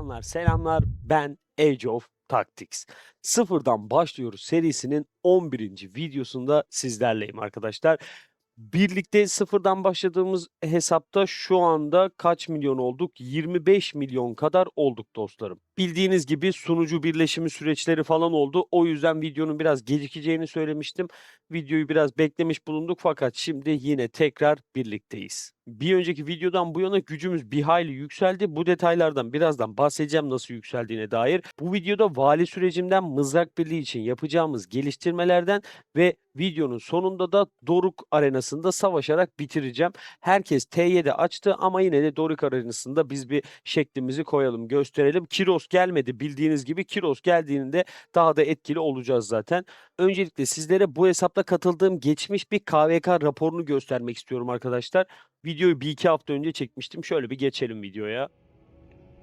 Canlar selamlar. Ben Age of Tactics. Sıfırdan başlıyoruz serisinin 11. videosunda sizlerleyim arkadaşlar. Birlikte sıfırdan başladığımız hesapta şu anda kaç milyon olduk? 25 milyon kadar olduk dostlarım. Bildiğiniz gibi sunucu birleşimi süreçleri falan oldu. O yüzden videonun biraz gecikeceğini söylemiştim. Videoyu biraz beklemiş bulunduk fakat şimdi yine tekrar birlikteyiz. Bir önceki videodan bu yana gücümüz bir hayli yükseldi. Bu detaylardan birazdan bahsedeceğim nasıl yükseldiğine dair. Bu videoda vali sürecimden mızrak birliği için yapacağımız geliştirmelerden ve videonun sonunda da Doruk arenasında savaşarak bitireceğim. Herkes T7 açtı ama yine de Doruk arenasında biz bir şeklimizi koyalım, gösterelim. Kiros gelmedi bildiğiniz gibi. Kiros geldiğinde daha da etkili olacağız zaten. Öncelikle sizlere bu hesapta katıldığım geçmiş bir KVK raporunu göstermek istiyorum arkadaşlar. Videoyu bir iki hafta önce çekmiştim. Şöyle bir geçelim videoya.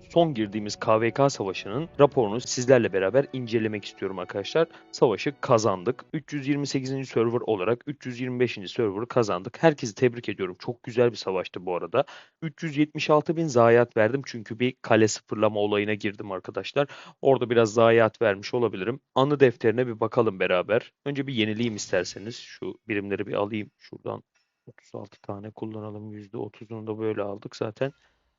Son girdiğimiz KVK savaşının raporunu sizlerle beraber incelemek istiyorum arkadaşlar. Savaşı kazandık. 328. server olarak 325. server'ı kazandık. Herkesi tebrik ediyorum. Çok güzel bir savaştı bu arada. 376.000 zayiat verdim çünkü bir kale sıfırlama olayına girdim arkadaşlar. Orada biraz zayiat vermiş olabilirim. Anı defterine bir bakalım beraber. Önce bir yenileyim isterseniz. Şu birimleri bir alayım. Şuradan 36 tane kullanalım. %30'unu da böyle aldık zaten.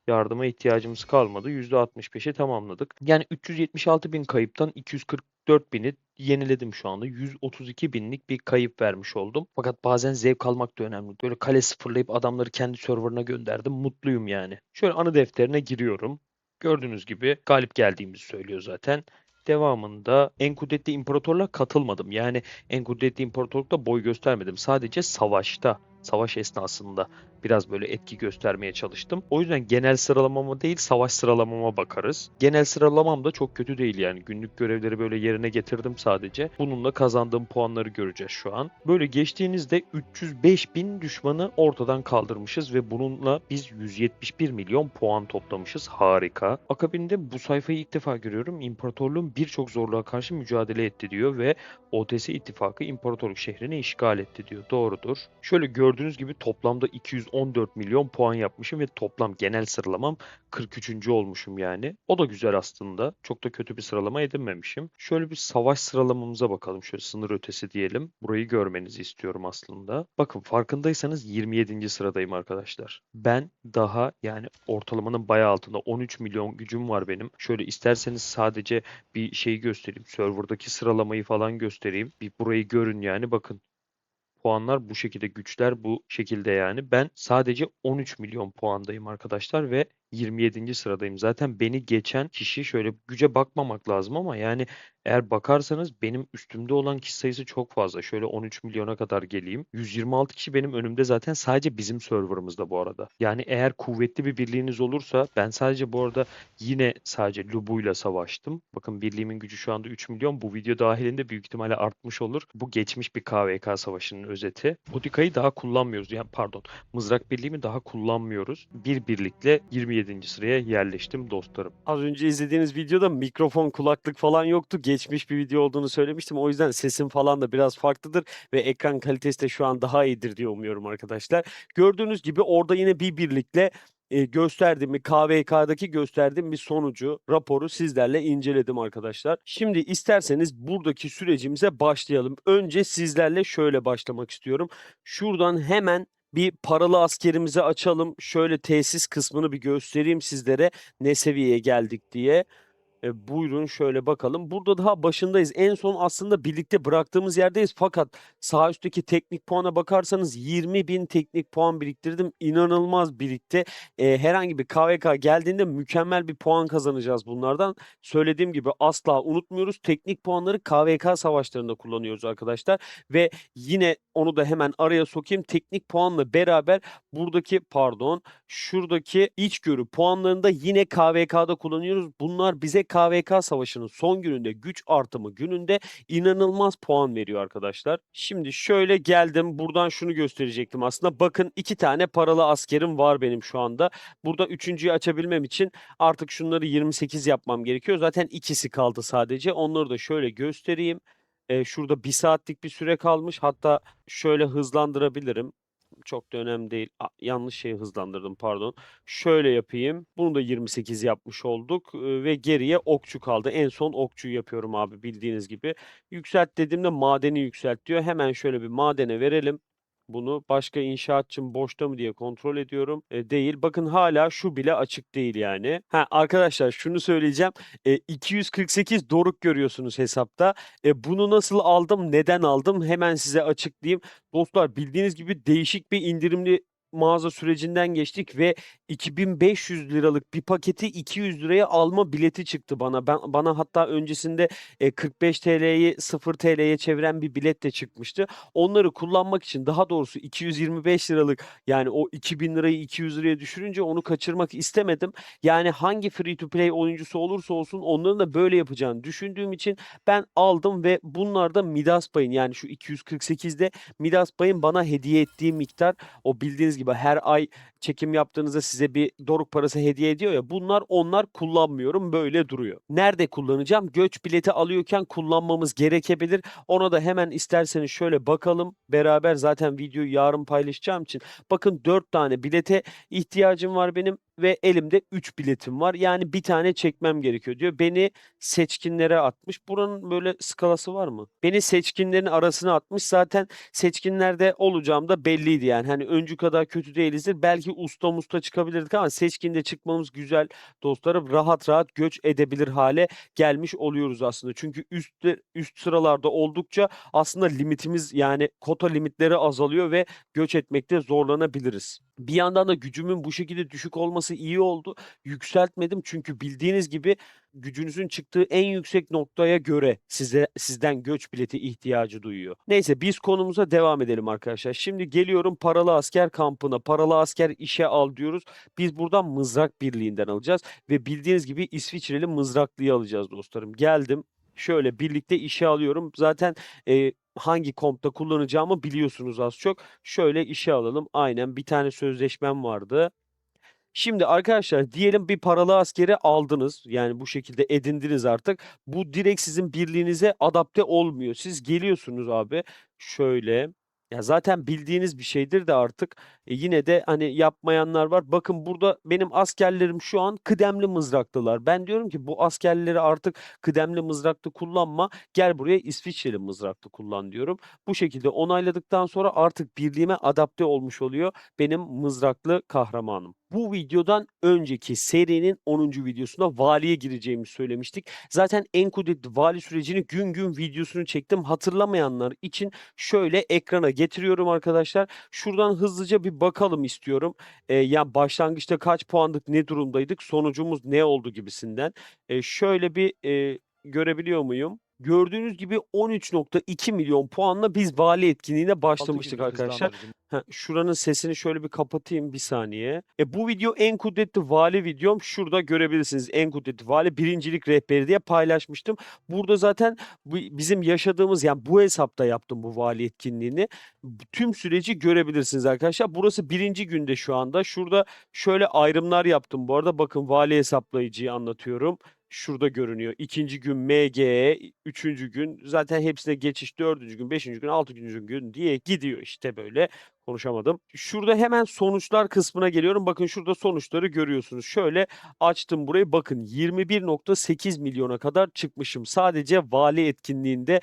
Yardıma ihtiyacımız kalmadı. %65'i tamamladık. Yani 376 bin kayıptan 244 bini yeniledim şu anda. 132 binlik bir kayıp vermiş oldum. Fakat bazen zevk almak da önemli. Böyle kale sıfırlayıp adamları kendi serverına gönderdim. Mutluyum yani. Şöyle anı defterine giriyorum. Gördüğünüz gibi galip geldiğimizi söylüyor zaten. Devamında en kudretli imparatorluğa katılmadım. Yani en kudretli imparatorlukta boy göstermedim. Sadece savaşta, savaş esnasında biraz böyle etki göstermeye çalıştım. O yüzden genel sıralamama değil savaş sıralamama bakarız. Genel sıralamam da çok kötü değil yani. Günlük görevleri böyle yerine getirdim sadece. Bununla kazandığım puanları göreceğiz şu an. Böyle geçtiğinizde 305 bin düşmanı ortadan kaldırmışız ve bununla biz 171 milyon puan toplamışız. Harika. Akabinde bu sayfayı ilk defa görüyorum. İmparatorluğun birçok zorluğa karşı mücadele etti diyor ve OTS ittifakı imparatorluk şehrini işgal etti diyor. Doğrudur. Şöyle gördüğünüz gibi toplamda 214 milyon puan yapmışım ve toplam genel sıralamam 43. olmuşum yani. O da güzel aslında. Çok da kötü bir sıralama edinmemişim. Şöyle bir savaş sıralamamıza bakalım. Şöyle sınır ötesi diyelim. Burayı görmenizi istiyorum aslında. Bakın farkındaysanız 27. sıradayım arkadaşlar. Ben daha yani ortalamanın bayağı altında 13 milyon gücüm var benim. Şöyle isterseniz sadece bir şey göstereyim. Serverdaki sıralamayı falan göstereyim. Bir burayı görün yani bakın. Puanlar bu şekilde, güçler bu şekilde yani. Ben sadece 13 milyon puandayım arkadaşlar ve 27. sıradayım. Zaten beni geçen kişi şöyle güce bakmamak lazım ama yani eğer bakarsanız benim üstümde olan kişi sayısı çok fazla. Şöyle 13 milyona kadar geleyim. 126 kişi benim önümde zaten sadece bizim serverımızda bu arada. Yani eğer kuvvetli bir birliğiniz olursa ben sadece bu arada yine sadece Lubu'yla savaştım. Bakın birliğimin gücü şu anda 3 milyon. Bu video dahilinde büyük ihtimalle artmış olur. Bu geçmiş bir KVK savaşının özeti. Botikayı daha kullanmıyoruz. Yani pardon, mızrak birliğimi daha kullanmıyoruz. Bir birlikle 27. sıraya yerleştim dostlarım. Az önce izlediğiniz videoda mikrofon, kulaklık falan yoktu. Geçmiş bir video olduğunu söylemiştim. O yüzden sesim falan da biraz farklıdır ve ekran kalitesi de şu an daha iyidir diye umuyorum arkadaşlar. Gördüğünüz gibi orada yine bir birlikle gösterdiğim KVK'daki gösterdiğim bir sonucu, raporu sizlerle inceledim arkadaşlar. Şimdi isterseniz buradaki sürecimize başlayalım. Önce sizlerle şöyle başlamak istiyorum. Şuradan hemen bir paralı askerimizi açalım. Şöyle tesis kısmını bir göstereyim sizlere ne seviyeye geldik diye. Buyurun şöyle bakalım. Burada daha başındayız. En son aslında birlikte bıraktığımız yerdeyiz. Fakat sağ üstteki teknik puana bakarsanız 20.000 teknik puan biriktirdim. İnanılmaz birikti. Herhangi bir KVK geldiğinde mükemmel bir puan kazanacağız bunlardan. Söylediğim gibi asla unutmuyoruz. Teknik puanları KVK savaşlarında kullanıyoruz arkadaşlar. Ve yine onu da hemen araya sokayım. Teknik puanla beraber buradaki şuradaki içgörü puanlarını da yine KVK'da kullanıyoruz. Bunlar bize KVK savaşının son gününde, güç artımı gününde inanılmaz puan veriyor arkadaşlar. Şimdi şöyle geldim. Buradan şunu gösterecektim aslında. Bakın 2 tane paralı askerim var benim şu anda. Burada üçüncüyü açabilmem için artık şunları 28 yapmam gerekiyor. Zaten ikisi kaldı sadece. Onları da şöyle göstereyim. Şurada 1 saatlik bir süre kalmış. Hatta şöyle hızlandırabilirim. Çok da önemli değil. Yanlış şeyi hızlandırdım, pardon. Şöyle yapayım. Bunu da 28 yapmış olduk, ve geriye okçu kaldı. En son okçuyu yapıyorum abi bildiğiniz gibi. Yükselt dediğimde madeni yükselt diyor. Hemen şöyle bir madene verelim bunu. Başka inşaatçım boşta mı diye kontrol ediyorum. Değil. Bakın hala şu bile açık değil yani. Ha, arkadaşlar şunu söyleyeceğim. 248 doruk görüyorsunuz hesapta. Bunu nasıl aldım, neden aldım? Hemen size açıklayayım. Dostlar bildiğiniz gibi değişik bir indirimli mağaza sürecinden geçtik ve 2.500 liralık bir paketi 200 liraya alma bileti çıktı bana. Bana hatta öncesinde 45 TL'yi 0 TL'ye çeviren bir bilet de çıkmıştı. Onları kullanmak için, daha doğrusu 225 liralık, yani o 2000 lirayı 200 liraya düşürünce onu kaçırmak istemedim. Yani hangi free to play oyuncusu olursa olsun onların da böyle yapacağını düşündüğüm için ben aldım ve bunlar da Midas Pay'ın, yani şu 248'de Midas Pay'ın bana hediye ettiği miktar. O bildiğiniz gibi her ay çekim yaptığınızda size bir doruk parası hediye ediyor ya, onlar kullanmıyorum, böyle duruyor. Nerede kullanacağım? Göç bileti alıyorken kullanmamız gerekebilir. Ona da hemen isterseniz şöyle bakalım beraber, zaten videoyu yarın paylaşacağım için. Bakın 4 tane bilete ihtiyacım var benim ve elimde 3 biletim var. Yani bir tane çekmem gerekiyor diyor. Beni seçkinlere atmış. Buranın böyle skalası var mı? Beni seçkinlerin arasına atmış. Zaten seçkinlerde olacağım da belliydi yani. Hani öncü kadar kötü değilizdir. Belki usta çıkabilirdik ama seçkinde çıkmamız güzel dostlarım. Rahat rahat göç edebilir hale gelmiş oluyoruz aslında. Çünkü üst sıralarda oldukça aslında limitimiz, yani kota limitleri azalıyor ve göç etmekte zorlanabiliriz. Bir yandan da gücümün bu şekilde düşük olması iyi oldu. Yükseltmedim çünkü bildiğiniz gibi gücünüzün çıktığı en yüksek noktaya göre sizden göç bileti ihtiyacı duyuyor. Neyse, biz konumuza devam edelim arkadaşlar. Şimdi geliyorum paralı asker kampına. Paralı asker işe al diyoruz. Biz buradan mızrak birliğinden alacağız ve bildiğiniz gibi İsviçreli mızraklıyı alacağız dostlarım. Geldim. Şöyle birlikte işe alıyorum. Zaten hangi kompta kullanacağımı biliyorsunuz az çok. Şöyle işe alalım. Aynen, bir tane sözleşmem vardı. Şimdi arkadaşlar diyelim bir paralı askeri aldınız. Yani bu şekilde edindiniz artık. Bu direkt sizin birliğinize adapte olmuyor. Siz geliyorsunuz abi. Şöyle. Ya zaten bildiğiniz bir şeydir de artık. Yine de hani yapmayanlar var. Bakın burada benim askerlerim şu an kıdemli mızraklılar. Ben diyorum ki bu askerleri artık kıdemli mızraklı kullanma. Gel buraya İsviçreli mızraklı kullan diyorum. Bu şekilde onayladıktan sonra artık birliğime adapte olmuş oluyor benim mızraklı kahramanım. Bu videodan önceki serinin 10. videosunda valiye gireceğimi söylemiştik. Zaten en kudretli vali sürecini gün gün videosunu çektim. Hatırlamayanlar için şöyle ekrana getiriyorum arkadaşlar. Şuradan hızlıca bir bakalım istiyorum. Ya başlangıçta kaç puandık, ne durumdaydık, sonucumuz ne oldu gibisinden. Şöyle bir görebiliyor muyum? Gördüğünüz gibi 13.2 milyon puanla biz vali etkinliğine başlamıştık arkadaşlar. Şuranın sesini şöyle bir kapatayım bir saniye. Bu video en kudretli vali videom. Şurada görebilirsiniz, en kudretli vali birincilik rehberi diye paylaşmıştım. Burada zaten bizim yaşadığımız, yani bu hesapta yaptım bu vali etkinliğini. Tüm süreci görebilirsiniz arkadaşlar. Burası birinci günde şu anda. Şurada şöyle ayrımlar yaptım. Bu arada bakın, vali hesaplayıcıyı anlatıyorum. Şurada görünüyor. İkinci gün MGE, üçüncü gün zaten hepsine geçiş, dördüncü gün, beşinci gün, altıncı gün diye gidiyor işte böyle. Konuşamadım. Şurada hemen sonuçlar kısmına geliyorum. Bakın şurada sonuçları görüyorsunuz. Şöyle açtım burayı. Bakın 21.8 milyona kadar çıkmışım. Sadece vali etkinliğinde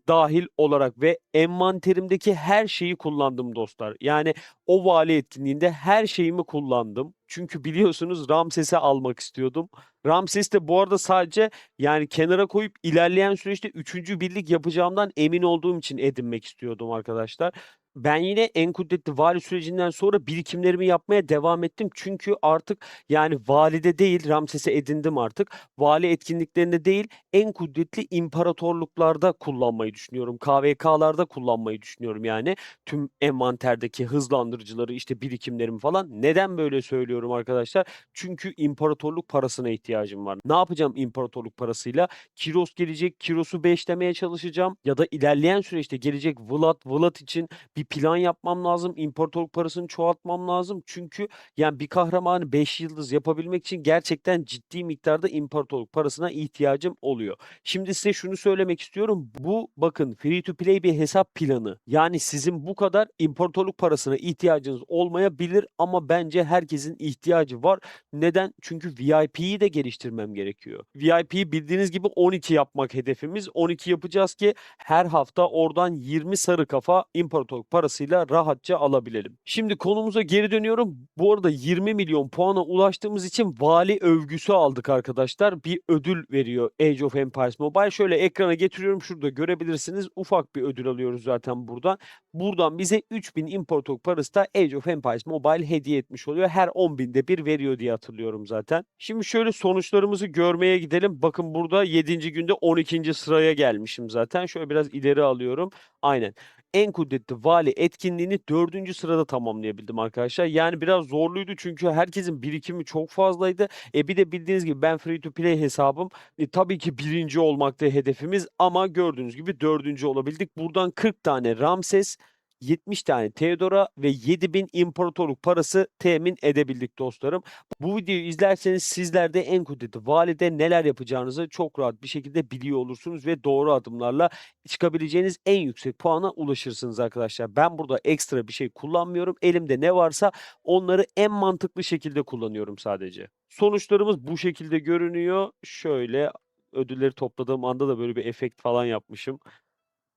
dahil olarak ve envanterimdeki her şeyi kullandım dostlar. Yani o vali etkinliğinde her şeyimi kullandım. Çünkü biliyorsunuz Ramses'i almak istiyordum. Ramses de bu arada sadece, yani kenara koyup ilerleyen süreçte 3. birlik yapacağımdan emin olduğum için edinmek istiyordum arkadaşlar. Ben yine en kudretli vali sürecinden sonra birikimlerimi yapmaya devam ettim. Çünkü artık yani valide değil, Ramses'e edindim artık. Vali etkinliklerinde değil, en kudretli imparatorluklarda kullanmayı düşünüyorum. KVK'larda kullanmayı düşünüyorum yani. Tüm envanterdeki hızlandırıcıları, işte birikimlerimi falan. Neden böyle söylüyorum arkadaşlar? Çünkü imparatorluk parasına ihtiyacım var. Ne yapacağım imparatorluk parasıyla? Kiros gelecek. Kiros'u 5'lemeye çalışacağım. Ya da ilerleyen süreçte gelecek Vlad için bir bir plan yapmam lazım. İmparatorluk parasını çoğaltmam lazım. Çünkü yani bir kahramanı 5 yıldız yapabilmek için gerçekten ciddi miktarda imparatorluk parasına ihtiyacım oluyor. Şimdi size şunu söylemek istiyorum. Bu bakın free to play bir hesap planı. Yani sizin bu kadar imparatorluk parasına ihtiyacınız olmayabilir ama bence herkesin ihtiyacı var. Neden? Çünkü VIP'yi de geliştirmem gerekiyor. VIP'yi bildiğiniz gibi 12 yapmak hedefimiz. 12 yapacağız ki her hafta oradan 20 sarı kafa imparatorluk parasıyla rahatça alabilelim. Şimdi konumuza geri dönüyorum. Bu arada 20 milyon puana ulaştığımız için vali övgüsü aldık arkadaşlar. Bir ödül veriyor Age of Empires Mobile. Şöyle ekrana getiriyorum. Şurada görebilirsiniz. Ufak bir ödül alıyoruz zaten buradan. Buradan bize 3000 imparatorluk parası da Age of Empires Mobile hediye etmiş oluyor. Her 10.000'de bir veriyor diye hatırlıyorum zaten. Şimdi şöyle sonuçlarımızı görmeye gidelim. Bakın burada 7. günde 12. sıraya gelmişim zaten. Şöyle biraz ileri alıyorum. Aynen. En kudretli vali etkinliğini 4. sırada tamamlayabildim arkadaşlar. Yani biraz zorluydu çünkü herkesin birikimi çok fazlaydı. Bir de bildiğiniz gibi ben free to play hesabım. Tabii ki birinci olmakta hedefimiz ama gördüğünüz gibi 4. olabildik. Buradan 40 tane Ramses, 70 tane Theodora ve 7.000 imparatorluk parası temin edebildik dostlarım. Bu videoyu izlerseniz sizler de en kudretli valide neler yapacağınızı çok rahat bir şekilde biliyor olursunuz ve doğru adımlarla çıkabileceğiniz en yüksek puana ulaşırsınız arkadaşlar. Ben burada ekstra bir şey kullanmıyorum. Elimde ne varsa onları en mantıklı şekilde kullanıyorum sadece. Sonuçlarımız bu şekilde görünüyor. Şöyle ödülleri topladığım anda da böyle bir efekt falan yapmışım.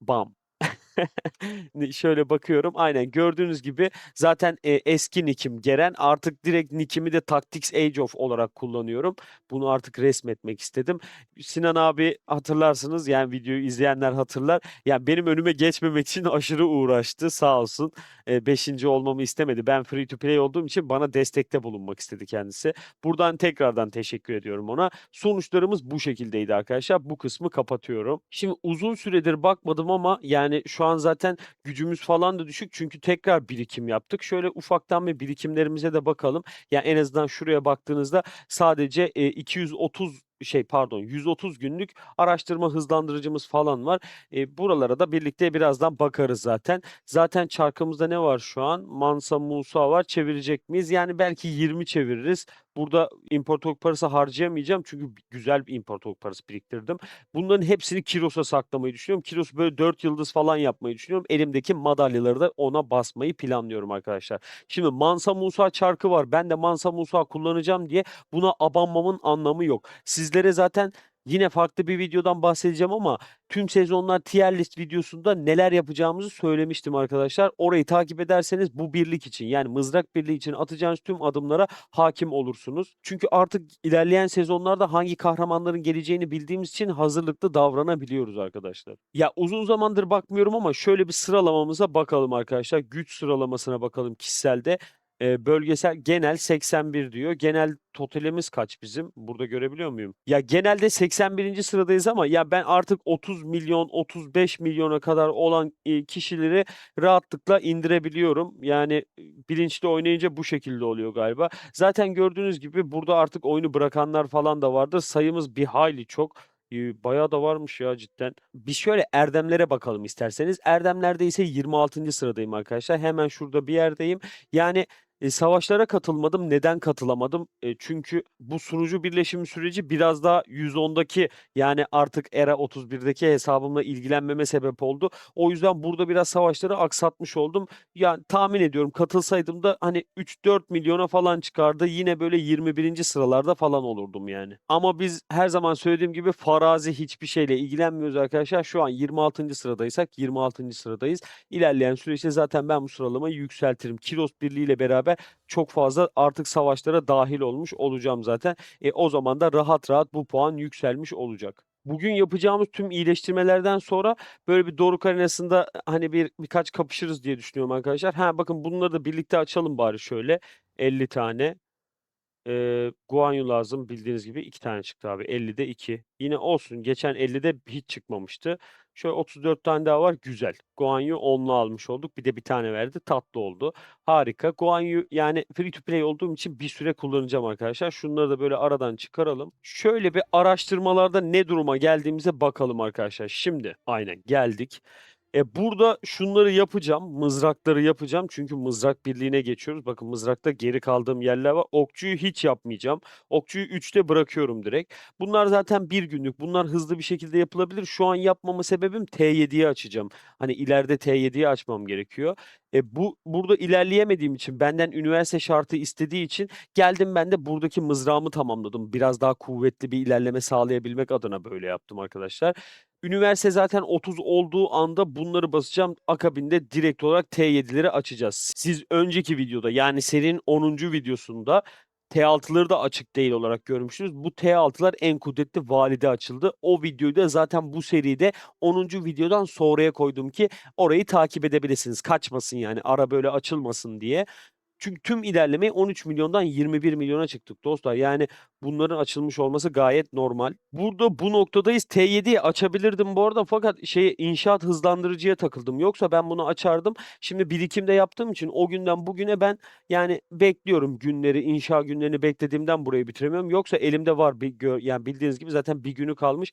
Bam. Şöyle bakıyorum. Aynen gördüğünüz gibi zaten, eski nick'im Geren. Artık direkt nick'imi de Tactics Age of olarak kullanıyorum. Bunu artık resmetmek istedim. Sinan abi hatırlarsınız, yani videoyu izleyenler hatırlar. Yani benim önüme geçmemek için aşırı uğraştı sağ olsun. 5. olmamı istemedi. Ben free to play olduğum için bana destekte bulunmak istedi kendisi. Buradan tekrardan teşekkür ediyorum ona. Sonuçlarımız bu şekildeydi arkadaşlar. Bu kısmı kapatıyorum. Şimdi uzun süredir bakmadım ama yani şu an zaten gücümüz falan da düşük çünkü tekrar birikim yaptık. Şöyle ufaktan bir birikimlerimize de bakalım. Yani en azından şuraya baktığınızda sadece 130 günlük araştırma hızlandırıcımız falan var. Buralara da birlikte birazdan bakarız zaten. Zaten çarkımızda ne var şu an? Mansa Musa var. Çevirecek miyiz? Yani belki 20 çeviririz. Burada imparatorluk parası harcayamayacağım çünkü güzel bir imparatorluk parası biriktirdim. Bunların hepsini Kiros'a saklamayı düşünüyorum. Kiros'u böyle 4 yıldız falan yapmayı düşünüyorum. Elimdeki madalyaları da ona basmayı planlıyorum arkadaşlar. Şimdi Mansa Musa çarkı var. Ben de Mansa Musa kullanacağım diye buna abanmamın anlamı yok. Sizlere zaten yine farklı bir videodan bahsedeceğim ama tüm sezonlar tier list videosunda neler yapacağımızı söylemiştim arkadaşlar. Orayı takip ederseniz bu birlik için, yani mızrak birliği için atacağınız tüm adımlara hakim olursunuz. Çünkü artık ilerleyen sezonlarda hangi kahramanların geleceğini bildiğimiz için hazırlıklı davranabiliyoruz arkadaşlar. Ya uzun zamandır bakmıyorum ama şöyle bir sıralamamıza bakalım arkadaşlar. Güç sıralamasına bakalım kişiselde. Bölgesel genel 81 diyor. Genel totalimiz kaç bizim? Burada görebiliyor muyum? Ya genelde 81. sıradayız ama ya ben artık 30 milyon, 35 milyona kadar olan kişileri rahatlıkla indirebiliyorum. Yani bilinçli oynayınca bu şekilde oluyor galiba. Zaten gördüğünüz gibi burada artık oyunu bırakanlar falan da vardır. Sayımız bir hayli çok. Bayağı da varmış ya cidden. Bir şöyle erdemlere bakalım isterseniz. Erdemlerde ise 26. sıradayım arkadaşlar. Hemen şurada bir yerdeyim. Yani savaşlara katılmadım. Neden katılamadım? Çünkü bu sunucu birleşimi süreci biraz daha 110'daki, yani artık Era 31'deki hesabımla ilgilenmeme sebep oldu. O yüzden burada biraz savaşları aksatmış oldum. Yani tahmin ediyorum katılsaydım da hani 3-4 milyona falan çıkardı. Yine böyle 21. sıralarda falan olurdum yani. Ama biz her zaman söylediğim gibi farazi hiçbir şeyle ilgilenmiyoruz arkadaşlar. Şu an 26. sıradaysak 26. sıradayız. İlerleyen süreçte zaten ben bu sıralamayı yükseltirim. Kilos Birliği ile beraber çok fazla artık savaşlara dahil olmuş olacağım zaten. O zaman da rahat rahat bu puan yükselmiş olacak. Bugün yapacağımız tüm iyileştirmelerden sonra böyle bir Doruk Arenası'nda hani birkaç kapışırız diye düşünüyorum arkadaşlar. Ha bakın bunları da birlikte açalım bari şöyle. 50 tane. Guanyu lazım bildiğiniz gibi 2 tane çıktı abi. 50'de 2. Yine olsun. Geçen 50'de hiç çıkmamıştı. Şöyle 34 tane daha var. Güzel. Guanyu 10'lu almış olduk. Bir de bir tane verdi. Tatlı oldu. Harika. Guanyu yani free to play olduğum için bir süre kullanacağım arkadaşlar. Şunları da böyle aradan çıkaralım. Şöyle bir araştırmalarda ne duruma geldiğimize bakalım arkadaşlar. Şimdi aynen geldik. Burada şunları yapacağım, mızrakları yapacağım çünkü mızrak birliğine geçiyoruz. Bakın mızrakta geri kaldığım yerler var. Okçuyu hiç yapmayacağım. Okçuyu 3'te bırakıyorum direkt. Bunlar zaten bir günlük. Bunlar hızlı bir şekilde yapılabilir. Şu an yapmama sebebim T7'yi açacağım. Hani ileride T7'yi açmam gerekiyor. Burada ilerleyemediğim için benden üniversite şartı istediği için geldim ben de buradaki mızrağımı tamamladım. Biraz daha kuvvetli bir ilerleme sağlayabilmek adına böyle yaptım arkadaşlar. Üniversite zaten 30 olduğu anda bunları basacağım. Akabinde direkt olarak T7'leri açacağız. Siz önceki videoda yani serinin 10. videosunda T6'ları da açık değil olarak görmüşsünüz. Bu T6'lar en kudretli valide açıldı. O videoyu da zaten bu seride 10. videodan sonraya koydum ki orayı takip edebilirsiniz. Kaçmasın yani ara böyle açılmasın diye. Çünkü tüm ilerlemeyi 13 milyondan 21 milyona çıktık dostlar. Yani bunların açılmış olması gayet normal. Burada bu noktadayız. T7'yi açabilirdim bu arada fakat inşaat hızlandırıcıya takıldım. Yoksa ben bunu açardım. Şimdi birikimde yaptığım için o günden bugüne ben yani bekliyorum günleri, inşa günlerini beklediğimden burayı bitiremiyorum. Yoksa elimde var yani bildiğiniz gibi zaten bir günü kalmış.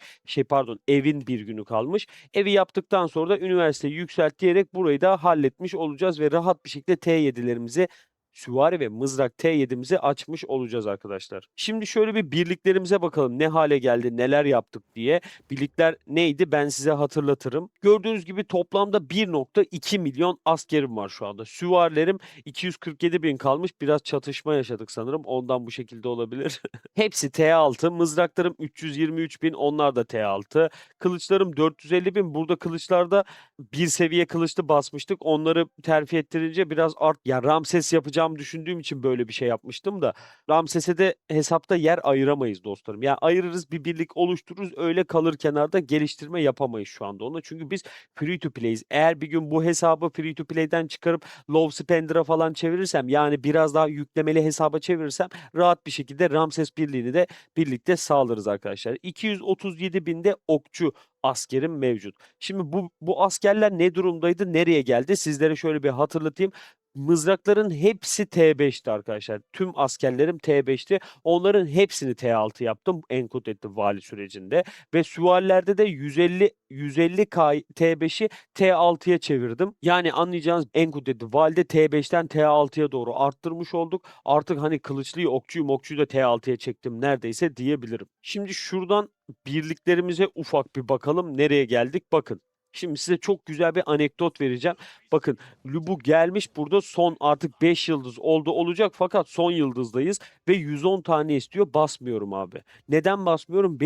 Pardon, evin bir günü kalmış. Evi yaptıktan sonra da üniversiteyi yükseltiyerek burayı da halletmiş olacağız ve rahat bir şekilde T7'lerimizi süvari ve mızrak T7'mizi açmış olacağız arkadaşlar. Şimdi şöyle bir birliklerimize bakalım ne hale geldi, neler yaptık diye. Birlikler neydi ben size hatırlatırım. Gördüğünüz gibi toplamda 1,2 milyon askerim var şu anda. Süvarilerim 247 bin kalmış. Biraz çatışma yaşadık sanırım. Ondan bu şekilde olabilir. Hepsi T6. Mızraklarım 323 bin. Onlar da T6. Kılıçlarım 450 bin. Burada kılıçlarda bir seviye kılıçlı basmıştık. Onları terfi ettirince biraz ya Ramses yapacağım düşündüğüm için böyle bir şey yapmıştım da Ramses'e de hesapta yer ayıramayız dostlarım. Yani ayırırız bir birlik oluştururuz öyle kalır kenarda geliştirme yapamayız şu anda ona. Çünkü biz free to play'iz. Eğer bir gün bu hesabı free to play'den çıkarıp low spender'a falan çevirirsem yani biraz daha yüklemeli hesaba çevirirsem rahat bir şekilde Ramses birliğini de birlikte sağlarız arkadaşlar. 237 binde okçu askerim mevcut. Şimdi bu askerler ne durumdaydı, nereye geldi? Sizlere şöyle bir hatırlatayım. Mızrakların hepsi T5'ti arkadaşlar. Tüm askerlerim T5'ti. Onların hepsini T6 yaptım en kudretli vali sürecinde ve süvarilerde de 150 T5'i T6'ya çevirdim. Yani anlayacağınız en kudretli valide T5'ten T6'ya doğru arttırmış olduk. Artık hani kılıçlıyı, okçuyu da T6'ya çektim neredeyse diyebilirim. Şimdi şuradan birliklerimize ufak bir bakalım nereye geldik. Bakın. Şimdi size çok güzel bir anekdot vereceğim. Bakın Lubu gelmiş burada son artık 5 yıldız olacak fakat son yıldızdayız ve 110 tane istiyor basmıyorum abi. Neden basmıyorum?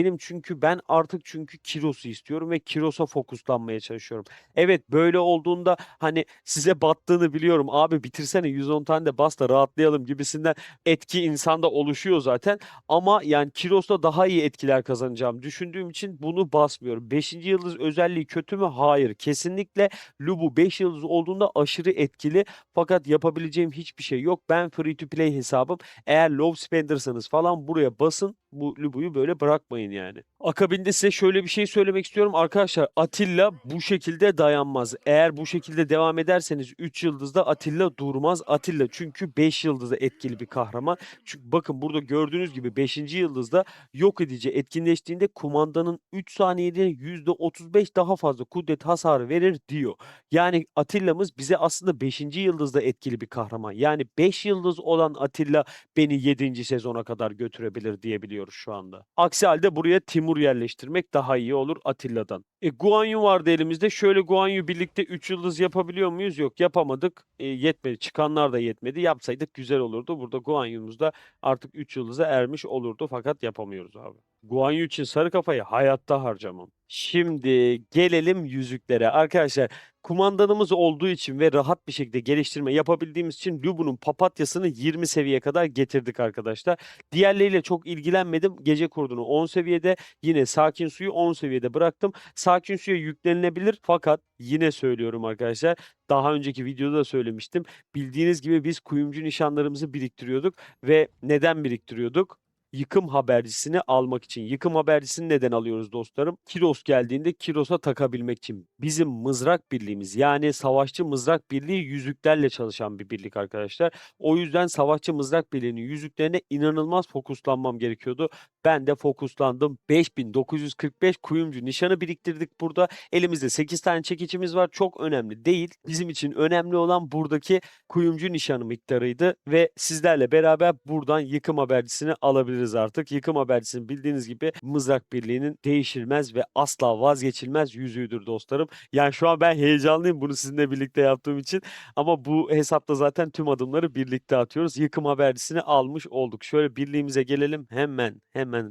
Ben artık Kiros'u istiyorum ve Kiros'a fokuslanmaya çalışıyorum. Evet böyle olduğunda hani size battığını biliyorum abi bitirsene 110 tane de bas da rahatlayalım gibisinden etki insanda oluşuyor zaten. Ama yani Kiros'ta daha iyi etkiler kazanacağım düşündüğüm için bunu basmıyorum. 5. yıldız özelliği kötü mü? Hayır. Kesinlikle Lubu 5 yıldız olduğunda aşırı etkili. Fakat yapabileceğim hiçbir şey yok. Ben free to play hesabım. Eğer low spender'sanız falan buraya basın. Bu Lubu'yu böyle bırakmayın yani. Akabinde size şöyle bir şey söylemek istiyorum. Arkadaşlar Atilla bu şekilde dayanmaz. Eğer bu şekilde devam ederseniz 3 yıldızda Atilla durmaz. Atilla çünkü 5 yıldızda etkili bir kahraman. Çünkü bakın burada gördüğünüz gibi 5. yıldızda yok edici etkinleştiğinde kumandanın 3 saniyede %35 daha fazla kudret hasarı verir diyor. Yani Atilla'mız bize aslında 5. yıldızda etkili bir kahraman. Yani 5 yıldız olan Atilla beni 7. sezona kadar götürebilir diyebiliyoruz şu anda. Aksi halde buraya Timur yerleştirmek daha iyi olur Atilla'dan. Guan Yu vardı elimizde. Şöyle Guan Yu birlikte 3 yıldız yapabiliyor muyuz? Yok yapamadık. Yetmedi. Çıkanlar da yetmedi. Yapsaydık güzel olurdu. Burada Guan Yu'muz da artık 3 yıldıza ermiş olurdu fakat yapamıyoruz abi. Guan Yu için sarı kafayı hayatta harcamam. Şimdi gelelim yüzüklere. Arkadaşlar kumandanımız olduğu için ve rahat bir şekilde geliştirme yapabildiğimiz için Lubu'nun papatyasını 20 seviyeye kadar getirdik arkadaşlar. Diğerleriyle çok ilgilenmedim. Gece kurdunu 10 seviyede, yine sakin suyu 10 seviyede bıraktım. Sakin suya yüklenilebilir fakat yine söylüyorum arkadaşlar. Daha önceki videoda da söylemiştim. Bildiğiniz gibi biz kuyumcu nişanlarımızı biriktiriyorduk ve neden biriktiriyorduk? yıkım habercisini almak için. Yıkım habercisini neden alıyoruz dostlarım? Kiros geldiğinde Kiros'a takabilmek için. Bizim mızrak birliğimiz, yani Savaşçı Mızrak Birliği yüzüklerle çalışan bir birlik arkadaşlar. O yüzden Savaşçı Mızrak Birliği'nin yüzüklerine inanılmaz fokuslanmam gerekiyordu. Ben de fokuslandım. 5945 kuyumcu nişanı biriktirdik burada. Elimizde 8 tane çekicimiz var. Çok önemli değil. Bizim için önemli olan buradaki kuyumcu nişanı miktarıydı ve sizlerle beraber buradan yıkım habercisini alabiliriz artık. Yıkım habercisini bildiğiniz gibi Mızrak Birliği'nin değişilmez ve asla vazgeçilmez yüzüğüdür dostlarım. Yani şu an ben heyecanlıyım bunu sizinle birlikte yaptığım için, ama bu hesapta zaten tüm adımları birlikte atıyoruz. Yıkım habercisini almış olduk. Şöyle birliğimize gelelim. Hemen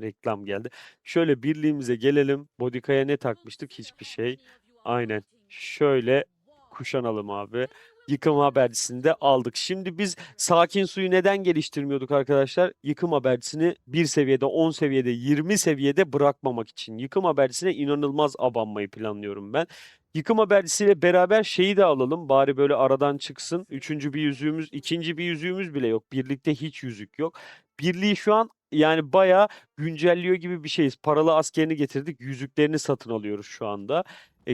reklam geldi. Şöyle birliğimize gelelim. Bodika'ya ne takmıştık? Hiçbir şey. Aynen. Şöyle kuşanalım abi. Yıkım habercisini de aldık. Şimdi biz sakin suyu neden geliştirmiyorduk arkadaşlar? Yıkım habercisini bir seviyede, 10 seviyede, 20 seviyede bırakmamak için. Yıkım habercisine inanılmaz abanmayı planlıyorum ben. Yıkım habercisiyle beraber şeyi de alalım. Bari böyle aradan çıksın. Üçüncü bir yüzüğümüz, ikinci bir yüzüğümüz bile yok. Birlikte hiç yüzük yok. Birliği şu an yani bayağı güncelliyor gibi bir şeyiz. Paralı askerini getirdik. Yüzüklerini satın alıyoruz şu anda.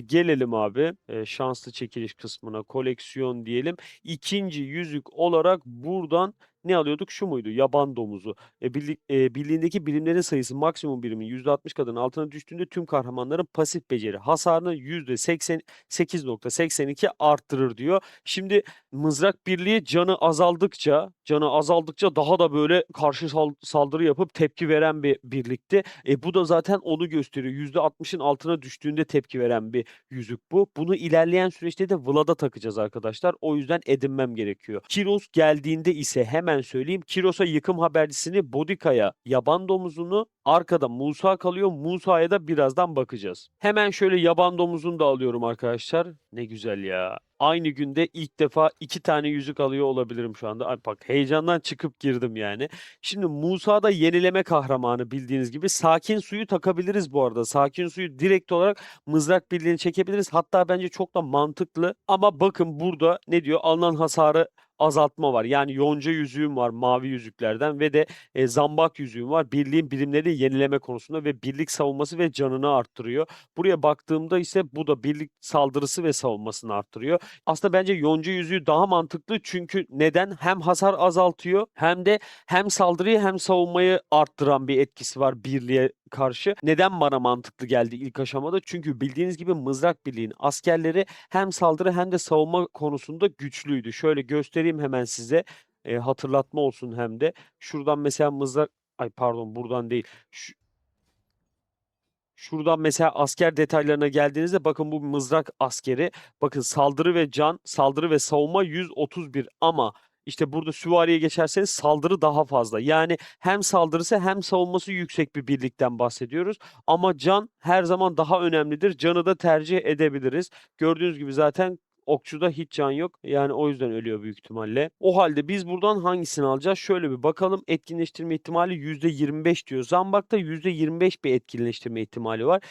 Gelelim abi şanslı çekiliş kısmına, koleksiyon diyelim. İkinci yüzük olarak buradan ne alıyorduk? Şu muydu? Yaban domuzu. Birliğindeki birimlerin sayısı maksimum birimin %60 kadının altına düştüğünde tüm kahramanların pasif beceri hasarını %88.82 arttırır diyor. Şimdi Mızrak Birliği canı azaldıkça daha da böyle karşı saldırı yapıp tepki veren bir birlikti. Bu da zaten onu gösteriyor. %60'ın altına düştüğünde tepki veren bir yüzük bu. Bunu ilerleyen süreçte de Vlad'a takacağız arkadaşlar. O yüzden edinmem gerekiyor. Kiros geldiğinde ise hemen söyleyeyim. Kiros'a yıkım habercisini, Bodika'ya yaban domuzunu, arkada Musa kalıyor. Musa'ya da birazdan bakacağız. Hemen şöyle yaban domuzunu da alıyorum arkadaşlar. Ne güzel ya. Aynı günde ilk defa 2 tane yüzük alıyor olabilirim şu anda. Ay bak, heyecandan çıkıp girdim yani. Şimdi Musa da yenileme kahramanı bildiğiniz gibi. Sakin suyu takabiliriz bu arada. Sakin suyu direkt olarak Mızrak Birliği'ni çekebiliriz. Hatta bence çok da mantıklı. Ama bakın burada ne diyor? Alınan hasarı azaltma var. Yani yonca yüzüğüm var mavi yüzüklerden ve de zambak yüzüğüm var. Birliğin birimleri yenileme konusunda ve birlik savunması ve canını arttırıyor. Buraya baktığımda ise bu da birlik saldırısı ve savunmasını arttırıyor. Aslında bence yonca yüzüğü daha mantıklı, çünkü neden? Hem hasar azaltıyor hem de hem saldırıyı hem savunmayı arttıran bir etkisi var birliğe karşı. Neden bana mantıklı geldi ilk aşamada? Çünkü bildiğiniz gibi Mızrak Birliği'nin askerleri hem saldırı hem de savunma konusunda güçlüydü. Şöyle göstereyim hemen size. Hatırlatma olsun hem de. Şuradan mesela ay pardon, buradan değil. Şuradan mesela asker detaylarına geldiğinizde bakın, bu mızrak askeri. Bakın saldırı ve savunma 131, ama işte burada süvariye geçerseniz saldırı daha fazla. Yani hem saldırısı hem savunması yüksek bir birlikten bahsediyoruz. Ama can her zaman daha önemlidir. Canı da tercih edebiliriz. Gördüğünüz gibi zaten okçuda hiç can yok. Yani o yüzden ölüyor büyük ihtimalle. O halde biz buradan hangisini alacağız? Şöyle bir bakalım. Etkinleştirme ihtimali %25 diyor. Zambak'ta %25 bir etkinleştirme ihtimali var.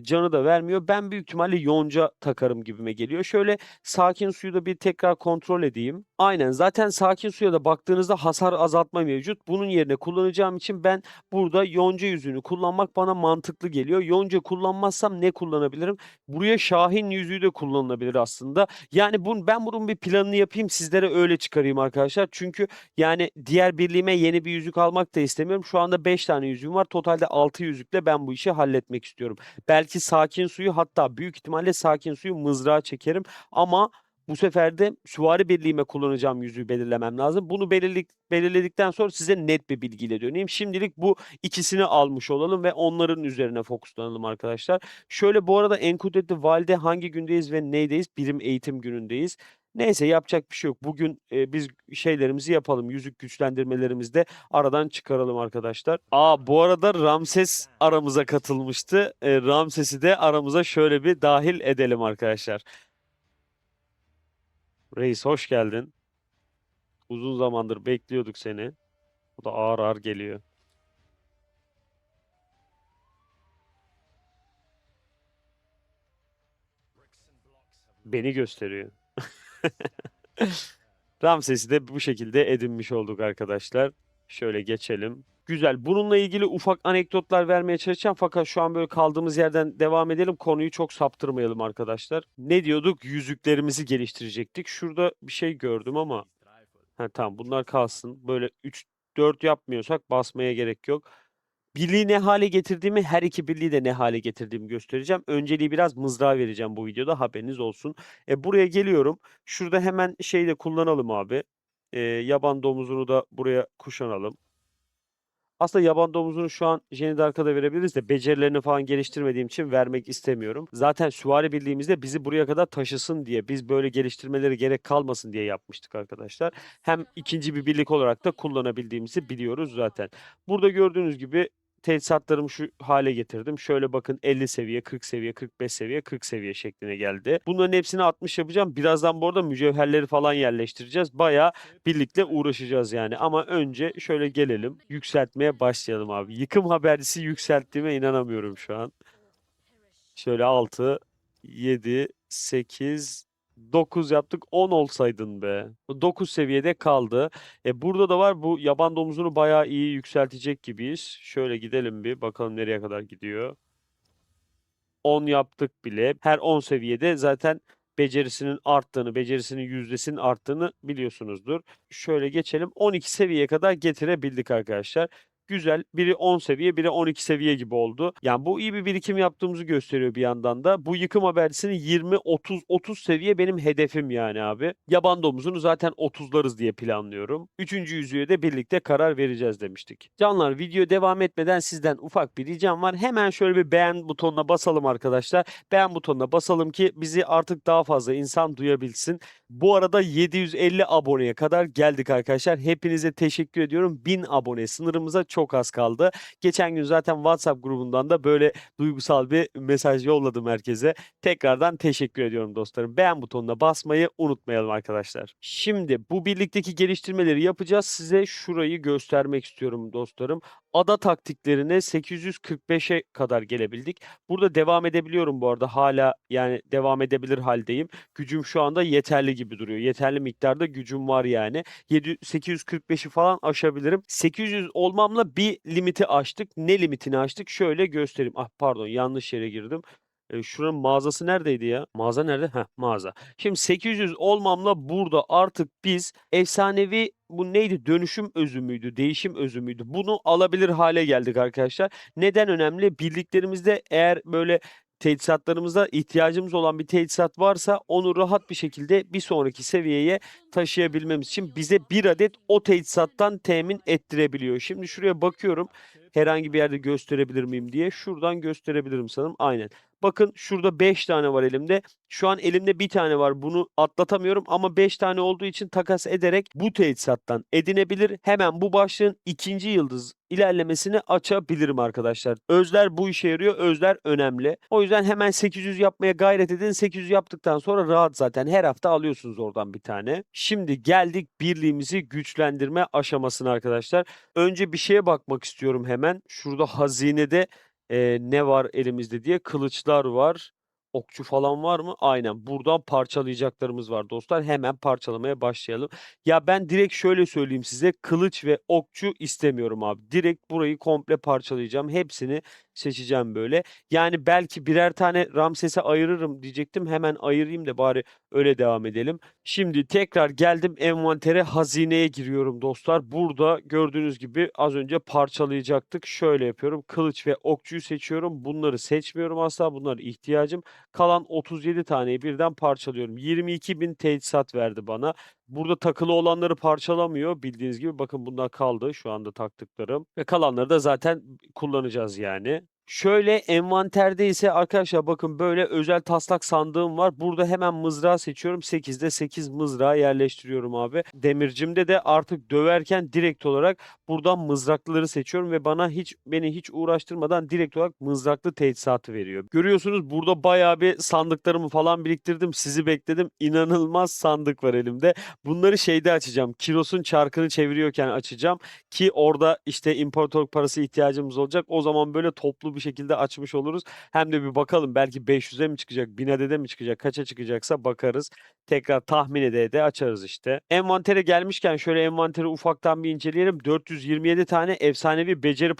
Canı da vermiyor. Ben büyük ihtimalle yonca takarım gibime geliyor. Şöyle sakin suyu da bir tekrar kontrol edeyim. Aynen, zaten sakin suya da baktığınızda hasar azaltma mevcut. Bunun yerine kullanacağım için ben burada yonca yüzüğünü kullanmak bana mantıklı geliyor. Yonca kullanmazsam ne kullanabilirim? Buraya Şahin yüzüğü de kullanılabilir aslında. Yani ben bunun bir planını yapayım, sizlere öyle çıkarayım arkadaşlar. Çünkü yani diğer birliğime yeni bir yüzük almak da istemiyorum. Şu anda 5 tane yüzüğüm var. Totalde 6 yüzükle ben bu işi halletmek istiyorum. Belki sakin suyu, hatta büyük ihtimalle sakin suyu mızrağa çekerim. Ama bu sefer de süvari birliğime kullanacağım yüzüğü belirlemem lazım. Bunu belirledikten sonra size net bir bilgiyle döneyim. Şimdilik bu ikisini almış olalım ve onların üzerine fokuslanalım arkadaşlar. Şöyle, bu arada Enkudetli Valide hangi gündeyiz ve neydeyiz? Birim eğitim günündeyiz. Neyse, yapacak bir şey yok. Bugün biz şeylerimizi yapalım. Yüzük güçlendirmelerimizi de aradan çıkaralım arkadaşlar. Bu arada Ramses aramıza katılmıştı. Ramses'i de aramıza şöyle bir dahil edelim arkadaşlar. Reis, hoş geldin. Uzun zamandır bekliyorduk seni. O da ağır ağır geliyor. Beni gösteriyor. Ramses'i de bu şekilde edinmiş olduk arkadaşlar. Şöyle geçelim. Güzel. Bununla ilgili ufak anekdotlar vermeye çalışacağım fakat şu an böyle kaldığımız yerden devam edelim. Konuyu çok saptırmayalım arkadaşlar. Ne diyorduk? Yüzüklerimizi geliştirecektik. Şurada bir şey gördüm ama tamam, bunlar kalsın. Böyle 3-4 yapmıyorsak basmaya gerek yok. Birliği ne hale getirdiğimi, her iki birliği de ne hale getirdiğimi göstereceğim. Önceliği biraz mızrağa vereceğim bu videoda, haberiniz olsun. Buraya geliyorum. Şurada hemen şeyi de kullanalım abi. Yaban domuzunu da buraya kuşanalım. Aslında yaban domuzunu şu an Jenidark'a verebiliriz de becerilerini falan geliştirmediğim için vermek istemiyorum. Zaten süvari birliğimizde bizi buraya kadar taşısın diye, biz böyle geliştirmeleri gerek kalmasın diye yapmıştık arkadaşlar. Hem ikinci bir birlik olarak da kullanabildiğimizi biliyoruz zaten. Burada gördüğünüz gibi tesisatlarımı şu hale getirdim. Şöyle bakın, 50 seviye, 40 seviye, 45 seviye, 40 seviye şeklinde geldi. Bunların hepsini 60 yapacağım. Birazdan bu arada mücevherleri falan yerleştireceğiz. Bayağı birlikte uğraşacağız yani. Ama önce şöyle gelelim. Yükseltmeye başlayalım abi. Yıkım habercisi yükselttiğime inanamıyorum şu an. Şöyle 6, 7, 8, 9 yaptık. 10 olsaydın be. 9 seviyede kaldı. Burada da var, bu yaban domuzunu bayağı iyi yükseltecek gibiyiz. Şöyle gidelim bir bakalım nereye kadar gidiyor. 10 yaptık bile. Her 10 seviyede zaten becerisinin arttığını, becerisinin yüzdesinin arttığını biliyorsunuzdur. Şöyle geçelim. 12 seviyeye kadar getirebildik arkadaşlar. Güzel. Biri 10 seviye, biri 12 seviye gibi oldu. Yani bu iyi bir birikim yaptığımızı gösteriyor bir yandan da. Bu yıkım habercisinin 20, 30 seviye benim hedefim yani abi. Yaban domuzunu zaten 30'larız diye planlıyorum. Üçüncü yüzüğe de birlikte karar vereceğiz demiştik. Canlar, video devam etmeden sizden ufak bir ricam var. Hemen şöyle bir beğen butonuna basalım arkadaşlar. Beğen butonuna basalım ki bizi artık daha fazla insan duyabilsin. Bu arada 750 aboneye kadar geldik arkadaşlar. Hepinize teşekkür ediyorum. 1000 abone sınırımıza çok az kaldı. Geçen gün zaten WhatsApp grubundan da böyle duygusal bir mesaj yolladım herkese. Tekrardan teşekkür ediyorum dostlarım. Beğen butonuna basmayı unutmayalım arkadaşlar. Şimdi bu birlikteki geliştirmeleri yapacağız. Size şurayı göstermek istiyorum dostlarım. Ada taktiklerine 845'e kadar gelebildik. Burada devam edebiliyorum bu arada. Hala yani devam edebilir haldeyim. Gücüm şu anda yeterli gibi duruyor. Yeterli miktarda gücüm var yani. 845'i falan aşabilirim. 800 olmamla bir limiti aştık. Ne limitini aştık? Şöyle göstereyim. Ah pardon, yanlış yere girdim. Şuranın mağazası neredeydi ya? Mağaza nerede? Mağaza. Şimdi 800 olmamla burada artık biz efsanevi, bu neydi? Dönüşüm özü müydü? Değişim özü müydü? Bunu alabilir hale geldik arkadaşlar. Neden önemli? Birliklerimizde eğer böyle teçhizatlarımızda ihtiyacımız olan bir teçhizat varsa onu rahat bir şekilde bir sonraki seviyeye taşıyabilmemiz için bize bir adet o teçhizattan temin ettirebiliyor. Şimdi şuraya bakıyorum. Herhangi bir yerde gösterebilir miyim diye. Şuradan gösterebilirim sanırım. Aynen. Bakın şurada 5 tane var elimde. Şu an elimde bir tane var. Bunu atlatamıyorum ama 5 tane olduğu için takas ederek bu teçhizattan edinebilir. Hemen bu başlığın ikinci yıldız ilerlemesini açabilirim arkadaşlar. Özler bu işe yarıyor. Özler önemli. O yüzden hemen 800 yapmaya gayret edin. 800 yaptıktan sonra rahat, zaten her hafta alıyorsunuz oradan bir tane. Şimdi geldik birliğimizi güçlendirme aşamasına arkadaşlar. Önce bir şeye bakmak istiyorum hemen. Şurada hazinede ne var elimizde diye. Kılıçlar var. Okçu falan var mı? Aynen. Buradan parçalayacaklarımız var dostlar. Hemen parçalamaya başlayalım. Ya ben direkt şöyle söyleyeyim size. Kılıç ve okçu istemiyorum abi. Direkt burayı komple parçalayacağım. Hepsini seçeceğim böyle. Yani belki birer tane Ramses'e ayırırım diyecektim. Hemen ayırayım da bari öyle devam edelim. Şimdi tekrar geldim envantere, hazineye giriyorum dostlar. Burada gördüğünüz gibi az önce parçalayacaktık. Şöyle yapıyorum. Kılıç ve okçuyu seçiyorum. Bunları seçmiyorum asla. Bunlara ihtiyacım. Kalan 37 taneyi birden parçalıyorum. 22.000 teçhizat verdi bana. Burada takılı olanları parçalamıyor. Bildiğiniz gibi bakın, bunlar kaldı şu anda taktıklarım. Ve kalanları da zaten kullanacağız yani. Şöyle envanterde ise arkadaşlar bakın böyle özel taslak sandığım var. Burada hemen mızrağı seçiyorum. 8'de 8 mızrağı yerleştiriyorum abi. Demircimde de artık döverken direkt olarak buradan mızraklıları seçiyorum ve beni hiç uğraştırmadan direkt olarak mızraklı teçhizatı veriyor. Görüyorsunuz burada bayağı bir sandıklarımı falan biriktirdim. Sizi bekledim. İnanılmaz sandık var elimde. Bunları şeyde açacağım. Kiros'un çarkını çeviriyorken açacağım ki orada işte imparatorluk parası ihtiyacımız olacak. O zaman böyle toplu bir bir şekilde açmış oluruz. Hem de bir bakalım belki 500'e mi çıkacak, 1000 adede mi çıkacak, kaça çıkacaksa bakarız. Tekrar tahmin ede açarız işte. Envantere gelmişken şöyle envanteri ufaktan bir inceleyelim. 427 tane efsanevi beceri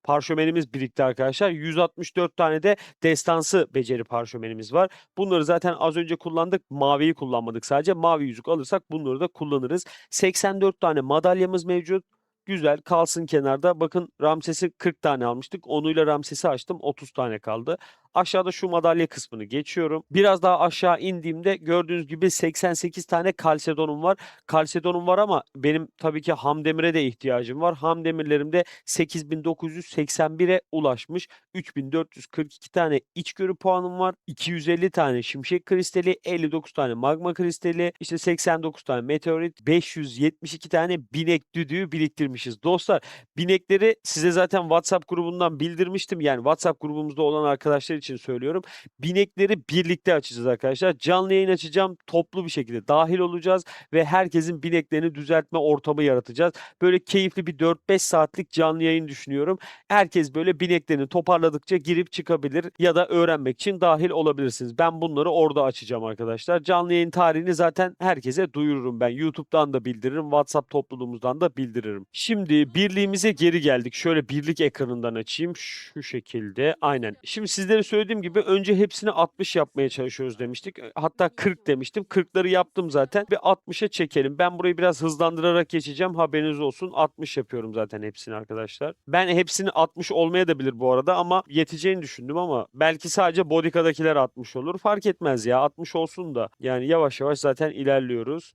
parşömenimiz birikti arkadaşlar. 164 tane de destansı beceri parşömenimiz var. Bunları zaten az önce kullandık. Maviyi kullanmadık sadece. Mavi yüzük alırsak bunları da kullanırız. 84 tane madalyamız mevcut. Güzel kalsın kenarda. Bakın Ramses'i 40 tane almıştık. Onuyla Ramses'i açtım. 30 tane kaldı. Aşağıda şu madalya kısmını geçiyorum. Biraz daha aşağı indiğimde gördüğünüz gibi 88 tane kalsedonum var. Kalsedonum var ama benim tabii ki ham demire de ihtiyacım var. Ham demirlerim de 8981'e ulaşmış. 3442 tane içgörü puanım var. 250 tane şimşek kristali, 59 tane magma kristali, işte 89 tane meteorit, 572 tane binek düdüğü biriktirmişiz. Dostlar, binekleri size zaten WhatsApp grubundan bildirmiştim. Yani WhatsApp grubumuzda olan arkadaşlar için söylüyorum. Binekleri birlikte açacağız arkadaşlar. Canlı yayın açacağım. Toplu bir şekilde dahil olacağız ve herkesin bineklerini düzeltme ortamı yaratacağız. Böyle keyifli bir 4-5 saatlik canlı yayın düşünüyorum. Herkes böyle bineklerini toparladıkça girip çıkabilir ya da öğrenmek için dahil olabilirsiniz. Ben bunları orada açacağım arkadaşlar. Canlı yayın tarihini zaten herkese duyururum ben. YouTube'dan da bildiririm, WhatsApp topluluğumuzdan da bildiririm. Şimdi birliğimize geri geldik. Şöyle birlik ekranından açayım. Şu şekilde. Aynen. Şimdi sizlere söylediğim gibi önce hepsini 60 yapmaya çalışıyoruz demiştik. Hatta 40 demiştim. 40'ları yaptım zaten. Bir 60'a çekelim. Ben burayı biraz hızlandırarak geçeceğim. Haberiniz olsun. 60 yapıyorum zaten hepsini arkadaşlar. Ben hepsini 60 olmaya da bilir bu arada ama yeteceğini düşündüm ama belki sadece Bodika'dakiler 60 olur. Fark etmez ya. 60 olsun da. Yani yavaş yavaş zaten ilerliyoruz.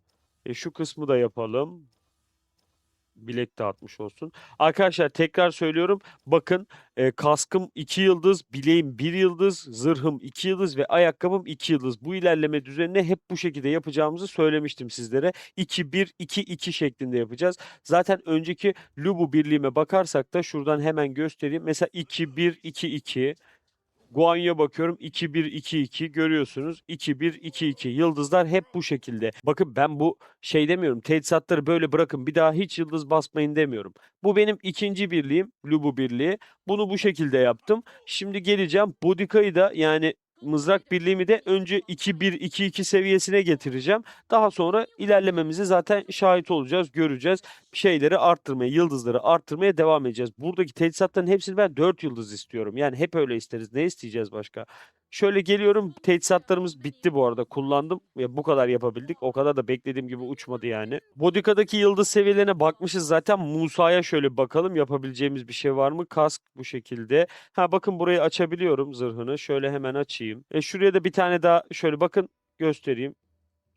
Şu kısmı da yapalım. Bilek dağıtmış olsun. Arkadaşlar tekrar söylüyorum. Bakın kaskım 2 yıldız, bileğim 1 yıldız, zırhım 2 yıldız ve ayakkabım 2 yıldız. Bu ilerleme düzenini hep bu şekilde yapacağımızı söylemiştim sizlere. 2-1-2-2 şeklinde yapacağız. Zaten önceki Lubu birliğime bakarsak da şuradan hemen göstereyim. Mesela 2-1-2-2. Guanyo'ya bakıyorum 2-1-2-2 görüyorsunuz. 2-1-2-2 yıldızlar hep bu şekilde. Bakın ben bu şey demiyorum. Tesisatları böyle bırakın bir daha hiç yıldız basmayın demiyorum. Bu benim ikinci birliğim. Lubu birliği. Bunu bu şekilde yaptım. Şimdi geleceğim. Bodika'yı da yani mızrak birliğimi de önce 2-1-2-2 seviyesine getireceğim. Daha sonra ilerlememizi zaten şahit olacağız, göreceğiz. Şeyleri arttırmaya, yıldızları arttırmaya devam edeceğiz. Buradaki tesisatların hepsini ben 4 yıldız istiyorum. Yani hep öyle isteriz. Ne isteyeceğiz başka? Şöyle geliyorum. Tesisatlarımız bitti bu arada. Kullandım. Ya bu kadar yapabildik. O kadar da beklediğim gibi uçmadı yani. Bodika'daki yıldız seviyelerine bakmışız zaten. Musa'ya şöyle bakalım. Yapabileceğimiz bir şey var mı? Kask bu şekilde. Ha bakın burayı açabiliyorum zırhını. Şöyle hemen açayım. Şuraya da bir tane daha şöyle bakın göstereyim.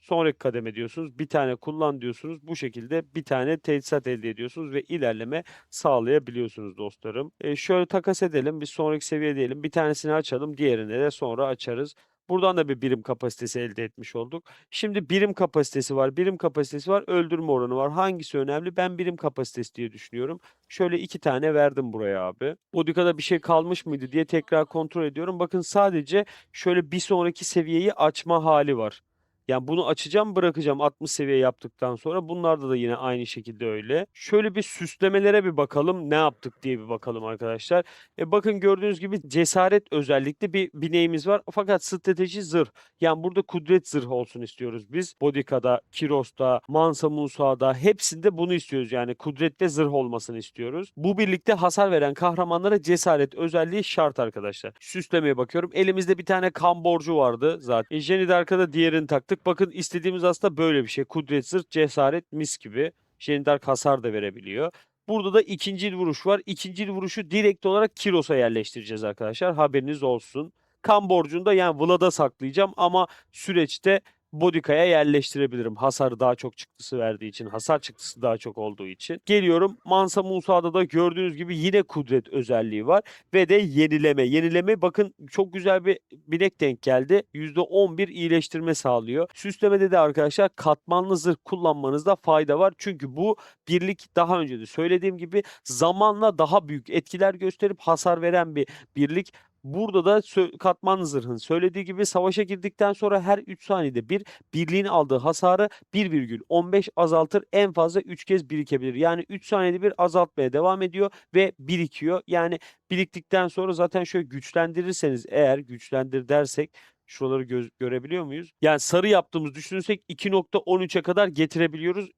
Sonraki kademe diyorsunuz. Bir tane kullan diyorsunuz. Bu şekilde bir tane tesisat elde ediyorsunuz ve ilerleme sağlayabiliyorsunuz dostlarım. Şöyle takas edelim. Bir sonraki seviye diyelim. Bir tanesini açalım. Diğerini de sonra açarız. Buradan da bir birim kapasitesi elde etmiş olduk. Şimdi birim kapasitesi var. Birim kapasitesi var. Öldürme oranı var. Hangisi önemli? Ben birim kapasitesi diye düşünüyorum. Şöyle 2 tane verdim buraya abi. Bodika'da bir şey kalmış mıydı diye tekrar kontrol ediyorum. Bakın sadece şöyle bir sonraki seviyeyi açma hali var. Yani bunu açacağım bırakacağım 60 seviye yaptıktan sonra. Bunlarda da yine aynı şekilde öyle. Şöyle bir süslemelere bir bakalım. Ne yaptık diye bir bakalım arkadaşlar. Bakın gördüğünüz gibi cesaret özellikle bir bineğimiz var. Fakat strateji zırh. Yani burada kudret zırh olsun istiyoruz biz. Bodika'da, Kiros'ta, Mansa Musa'da hepsinde bunu istiyoruz. Yani kudretli zırh olmasını istiyoruz. Bu birlikte hasar veren kahramanlara cesaret özelliği şart arkadaşlar. Süslemeye bakıyorum. Elimizde bir tane kan borcu vardı zaten. Jenny de arkada diğerini taktık. Bakın istediğimiz aslında böyle bir şey. Kudret zırh, cesaret mis gibi. Jenny Dark hasar da verebiliyor. Burada da ikincil vuruş var. İkincil vuruşu direkt olarak Kiros'a yerleştireceğiz arkadaşlar. Haberiniz olsun. Kan borcunu da yani Vlad'a saklayacağım ama süreçte Bodika'ya yerleştirebilirim. Hasar daha çok çıktısı verdiği için, hasar çıktısı daha çok olduğu için. Geliyorum. Mansa Musa'da da gördüğünüz gibi yine kudret özelliği var ve de yenileme. Yenileme bakın çok güzel bir binek denk geldi. %11 iyileştirme sağlıyor. Süslemede de arkadaşlar katmanlı zırh kullanmanızda fayda var. Çünkü bu birlik daha önce de söylediğim gibi zamanla daha büyük etkiler gösterip hasar veren bir birlik. Burada da katman zırhın söylediği gibi savaşa girdikten sonra her 3 saniyede bir birliğin aldığı hasarı 1,15 azaltır. En fazla 3 kez birikebilir. Yani 3 saniyede bir azaltmaya devam ediyor ve birikiyor. Yani biriktikten sonra zaten şöyle güçlendirirseniz, eğer güçlendir dersek şuraları görebiliyor muyuz? Yani sarı yaptığımız düşünürsek 2,13'e kadar getirebiliyoruz.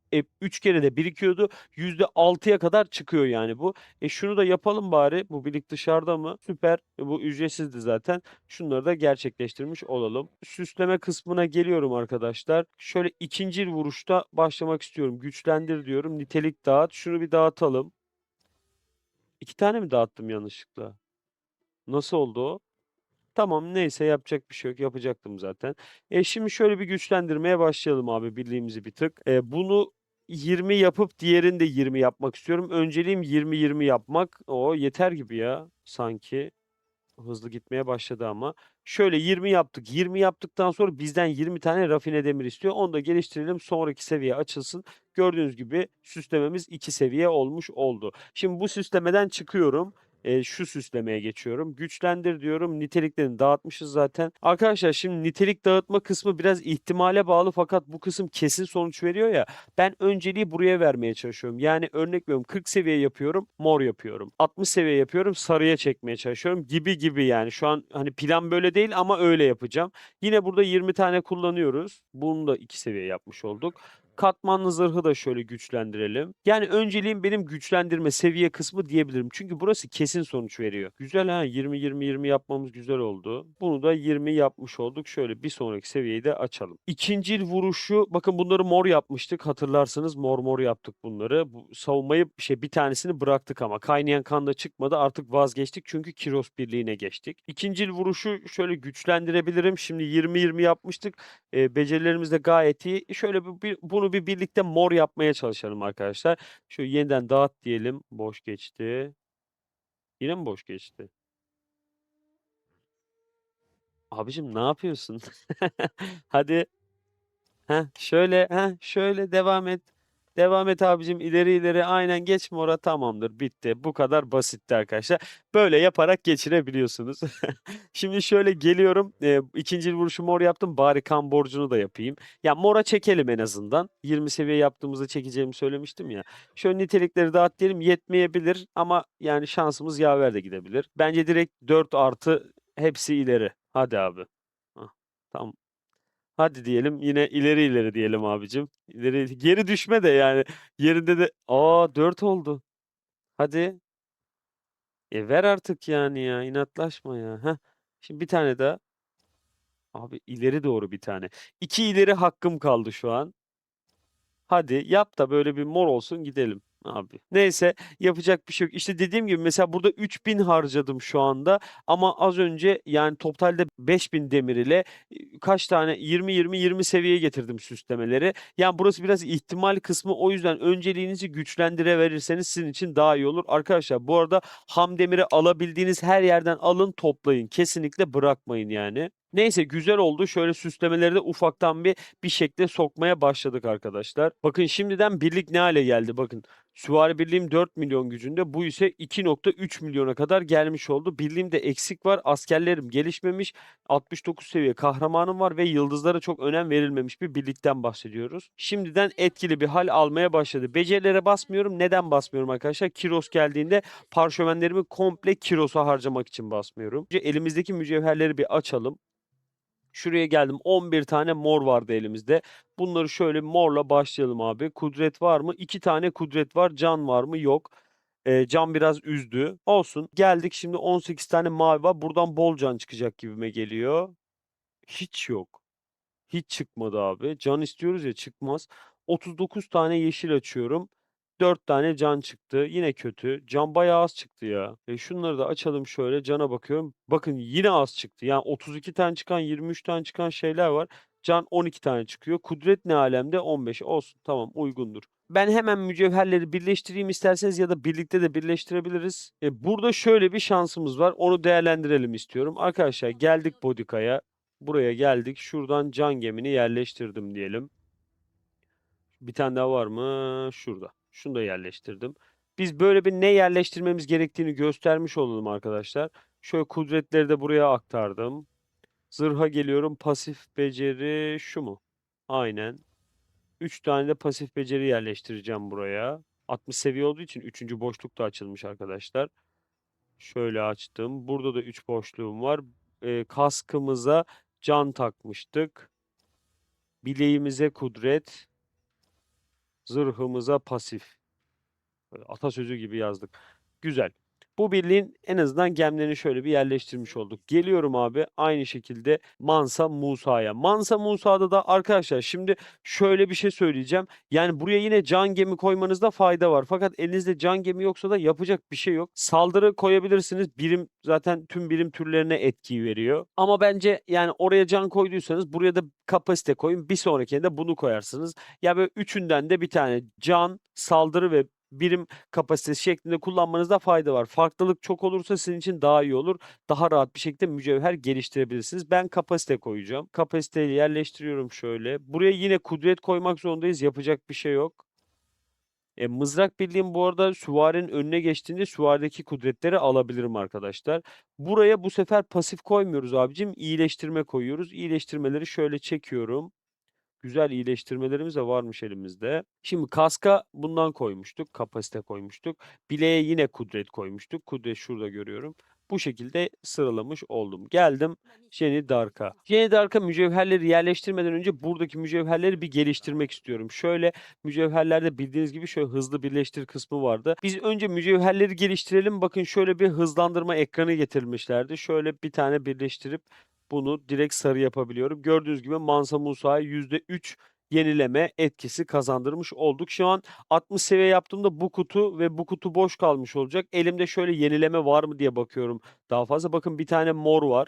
3 kere de birikiyordu. %6'ya kadar çıkıyor yani bu. Şunu da yapalım bari. Bu birlik dışarıda mı? Süper. Bu ücretsizdi zaten. Şunları da gerçekleştirmiş olalım. Süsleme kısmına geliyorum arkadaşlar. Şöyle ikinci vuruşta başlamak istiyorum. Güçlendir diyorum. Nitelik dağıt. Şunu bir dağıtalım. 2 tane mi dağıttım yanlışlıkla? Nasıl oldu o? Tamam, neyse, yapacak bir şey yok. Yapacaktım zaten. Şimdi şöyle bir güçlendirmeye başlayalım abi, birliğimizi bir tık. Bunu 20 yapıp diğerini de 20 yapmak istiyorum. Önceliğim 20-20 yapmak. O yeter gibi ya sanki. Hızlı gitmeye başladı ama. Şöyle 20 yaptık. 20 yaptıktan sonra bizden 20 tane rafine demir istiyor. Onu da geliştirelim. Sonraki seviye açılsın. Gördüğünüz gibi süslememiz 2 seviye olmuş oldu. Şimdi bu süslemeden çıkıyorum. Şu süslemeye geçiyorum. Güçlendir diyorum. Niteliklerini dağıtmışız zaten. Arkadaşlar şimdi nitelik dağıtma kısmı biraz ihtimale bağlı, fakat bu kısım kesin sonuç veriyor ya. Ben önceliği buraya vermeye çalışıyorum. Yani örnek veriyorum, 40 seviye yapıyorum, mor yapıyorum. 60 seviye yapıyorum, sarıya çekmeye çalışıyorum gibi gibi yani. Şu an hani plan böyle değil ama öyle yapacağım. Yine burada 20 tane kullanıyoruz. Bunu da 2 seviye yapmış olduk. Katmanlı zırhı da şöyle güçlendirelim. Yani önceliğim benim güçlendirme seviye kısmı diyebilirim. Çünkü burası kesin sonuç veriyor. Güzel ha, 20-20-20 yapmamız güzel oldu. Bunu da 20 yapmış olduk. Şöyle bir sonraki seviyeyi de açalım. İkincil vuruşu, bakın bunları mor yapmıştık. Hatırlarsınız, mor mor yaptık bunları. Bu savunmayı bir tanesini bıraktık ama kaynayan kan da çıkmadı. Artık vazgeçtik çünkü Kiros birliğine geçtik. İkincil vuruşu şöyle güçlendirebilirim. Şimdi 20-20 yapmıştık. Becerilerimiz de gayet iyi. Şöyle bunu bir birlikte mor yapmaya çalışalım arkadaşlar. Şöyle yeniden dağıt diyelim. Boş geçti. Yine mi boş geçti? Abicim ne yapıyorsun? Hadi. Şöyle devam et. Devam et abicim, ileri ileri, aynen, geç mora, tamamdır, bitti. Bu kadar basitti arkadaşlar. Böyle yaparak geçirebiliyorsunuz. Şimdi şöyle geliyorum. İkinci vuruşu mor yaptım. Bari kan borcunu da yapayım. Ya mora çekelim en azından. 20 seviye yaptığımızda çekeceğimi söylemiştim ya. Şöyle nitelikleri dağıt diyelim, yetmeyebilir ama yani şansımız yaver de gidebilir. Bence direkt 4 artı hepsi ileri. Hadi abi. Hah, tamam. Hadi diyelim, yine ileri ileri diyelim abicim. İleri geri düşme de yani, yerinde de 4 oldu. Hadi. Ver artık yani ya, inatlaşma ya. Heh. Şimdi bir tane daha. Abi ileri doğru bir tane. 2 ileri hakkım kaldı şu an. Hadi yap da böyle bir mor olsun, gidelim abi. Neyse, yapacak bir şey yok. İşte dediğim gibi mesela burada 3.000 harcadım şu anda ama az önce yani totalde 5.000 demir ile kaç tane 20 seviyeye getirdim süslemeleri. Yani burası biraz ihtimal kısmı, o yüzden önceliğinizi güçlendireverirseniz sizin için daha iyi olur. Arkadaşlar bu arada ham demiri alabildiğiniz her yerden alın, toplayın. Kesinlikle bırakmayın yani. Neyse, güzel oldu. Şöyle süslemeleri de ufaktan bir şekle sokmaya başladık arkadaşlar. Bakın şimdiden birlik ne hale geldi, bakın. Süvari birliğim 4 milyon gücünde. Bu ise 2,3 milyona kadar gelmiş oldu. Birliğimde eksik var. Askerlerim gelişmemiş. 69 seviye kahramanım var ve yıldızlara çok önem verilmemiş bir birlikten bahsediyoruz. Şimdiden etkili bir hal almaya başladı. Becerilere basmıyorum. Neden basmıyorum arkadaşlar? Kiros geldiğinde parşömenlerimi komple Kiros'a harcamak için basmıyorum. Önce elimizdeki mücevherleri bir açalım. Şuraya geldim. 11 tane mor vardı elimizde. Bunları şöyle morla başlayalım abi. Kudret var mı? 2 tane kudret var. Can var mı? Yok. Can biraz üzdü. Olsun. Geldik şimdi, 18 tane mavi var. Buradan bol can çıkacak gibime geliyor. Hiç yok. Hiç çıkmadı abi. Can istiyoruz ya, çıkmaz. 39 tane yeşil açıyorum. 4 tane can çıktı. Yine kötü. Can bayağı az çıktı ya. Şunları da açalım şöyle. Cana bakıyorum. Bakın yine az çıktı. Yani 32 tane çıkan, 23 tane çıkan şeyler var. Can 12 tane çıkıyor. Kudret ne alemde? 15. Olsun, tamam, uygundur. Ben hemen mücevherleri birleştireyim isterseniz, ya da birlikte de birleştirebiliriz. Burada şöyle bir şansımız var. Onu değerlendirelim istiyorum. Arkadaşlar geldik Bodika'ya. Buraya geldik. Şuradan can gemini yerleştirdim diyelim. Bir tane daha var mı? Şurada. Şunu da yerleştirdim. Biz böyle bir ne yerleştirmemiz gerektiğini göstermiş olalım arkadaşlar. Şöyle kudretleri de buraya aktardım. Zırha geliyorum. Pasif beceri şu mu? Aynen. 3 tane de pasif beceri yerleştireceğim buraya. 60 seviye olduğu için 3. boşluk da açılmış arkadaşlar. Şöyle açtım. Burada da 3 boşluğum var. Kaskımıza can takmıştık. Bileğimize kudret. Zırhımıza pasif. Böyle atasözü gibi yazdık. Güzel. Bu birliğin en azından gemlerini şöyle bir yerleştirmiş olduk. Geliyorum abi aynı şekilde Mansa Musa'ya. Mansa Musa'da da arkadaşlar şimdi şöyle bir şey söyleyeceğim. Yani buraya yine can gemi koymanızda fayda var. Fakat elinizde can gemi yoksa da yapacak bir şey yok. Saldırı koyabilirsiniz. Birim zaten tüm birim türlerine etki veriyor. Ama bence yani oraya can koyduysanız buraya da kapasite koyun. Bir sonrakine de bunu koyarsınız. Ya böyle üçünden de bir tane can, saldırı ve birim kapasitesi şeklinde kullanmanızda fayda var. Farklılık çok olursa sizin için daha iyi olur. Daha rahat bir şekilde mücevher geliştirebilirsiniz. Ben kapasite koyacağım. Kapasiteyi yerleştiriyorum şöyle. Buraya yine kudret koymak zorundayız. Yapacak bir şey yok. Mızrak birliğim bu arada süvarinin önüne geçtiğinde süvarideki kudretleri alabilirim arkadaşlar. Buraya bu sefer pasif koymuyoruz abicim. İyileştirme koyuyoruz. İyileştirmeleri şöyle çekiyorum. Güzel iyileştirmelerimiz de varmış elimizde. Şimdi kaska bundan koymuştuk. Kapasite koymuştuk. Bileğe yine kudret koymuştuk. Kudret şurada görüyorum. Bu şekilde sıralamış oldum. Geldim Jenny Dark'a. Jenny Dark'a mücevherleri yerleştirmeden önce buradaki mücevherleri bir geliştirmek istiyorum. Şöyle mücevherlerde bildiğiniz gibi şöyle hızlı birleştir kısmı vardı. Biz önce mücevherleri geliştirelim. Bakın şöyle bir hızlandırma ekranı getirmişlerdi. Şöyle bir tane birleştirip bunu direkt sarı yapabiliyorum. Gördüğünüz gibi Mansa Musa'ya %3 yenileme etkisi kazandırmış olduk. Şu an 60 seviye yaptığımda bu kutu ve bu kutu boş kalmış olacak. Elimde şöyle yenileme var mı diye bakıyorum daha fazla. Bakın bir tane mor var.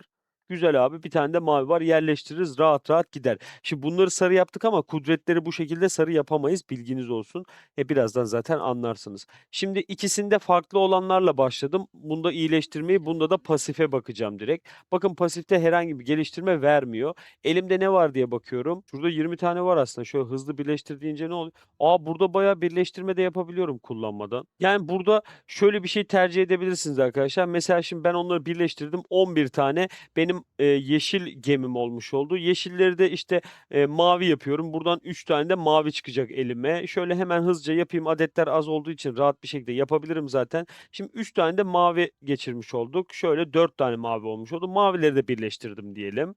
Güzel abi. Bir tane de mavi var. Yerleştiririz. Rahat rahat gider. Şimdi bunları sarı yaptık ama kudretleri bu şekilde sarı yapamayız. Bilginiz olsun. Birazdan zaten anlarsınız. Şimdi ikisinde farklı olanlarla başladım. Bunda iyileştirmeyi, bunda da pasife bakacağım direkt. Bakın pasifte herhangi bir geliştirme vermiyor. Elimde ne var diye bakıyorum. Şurada 20 tane var aslında. Şöyle hızlı birleştir deyince ne oluyor? Burada bayağı birleştirme de yapabiliyorum kullanmadan. Yani burada şöyle bir şey tercih edebilirsiniz arkadaşlar. Mesela şimdi ben onları birleştirdim. 11 tane benim yeşil gemim olmuş oldu. Yeşilleri de işte mavi yapıyorum. Buradan 3 tane de mavi çıkacak elime. Şöyle hemen hızlıca yapayım. Adetler az olduğu için rahat bir şekilde yapabilirim zaten. Şimdi 3 tane de mavi geçirmiş olduk. Şöyle 4 tane mavi olmuş oldu. Mavileri de birleştirdim diyelim.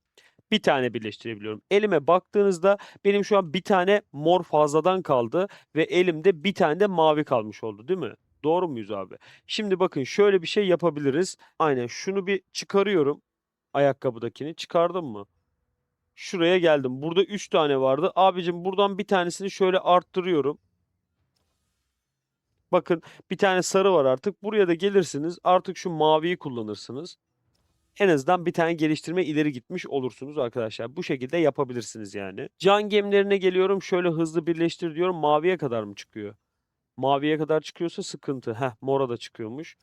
Bir tane birleştirebiliyorum. Elime baktığınızda benim şu an bir tane mor fazladan kaldı ve elimde bir tane de mavi kalmış oldu, değil mi? Doğru muyuz abi? Şimdi bakın şöyle bir şey yapabiliriz. Aynen şunu bir çıkarıyorum. Ayakkabıdakini çıkardım mı? Şuraya geldim. Burada 3 tane vardı. Abicim buradan bir tanesini şöyle arttırıyorum. Bakın bir tane sarı var artık. Buraya da gelirsiniz. Artık şu maviyi kullanırsınız. En azından bir tane geliştirme ileri gitmiş olursunuz arkadaşlar. Bu şekilde yapabilirsiniz yani. Can gemilerine geliyorum. Şöyle hızlı birleştir diyorum. Maviye kadar mı çıkıyor? Maviye kadar çıkıyorsa sıkıntı. Mora da çıkıyormuş.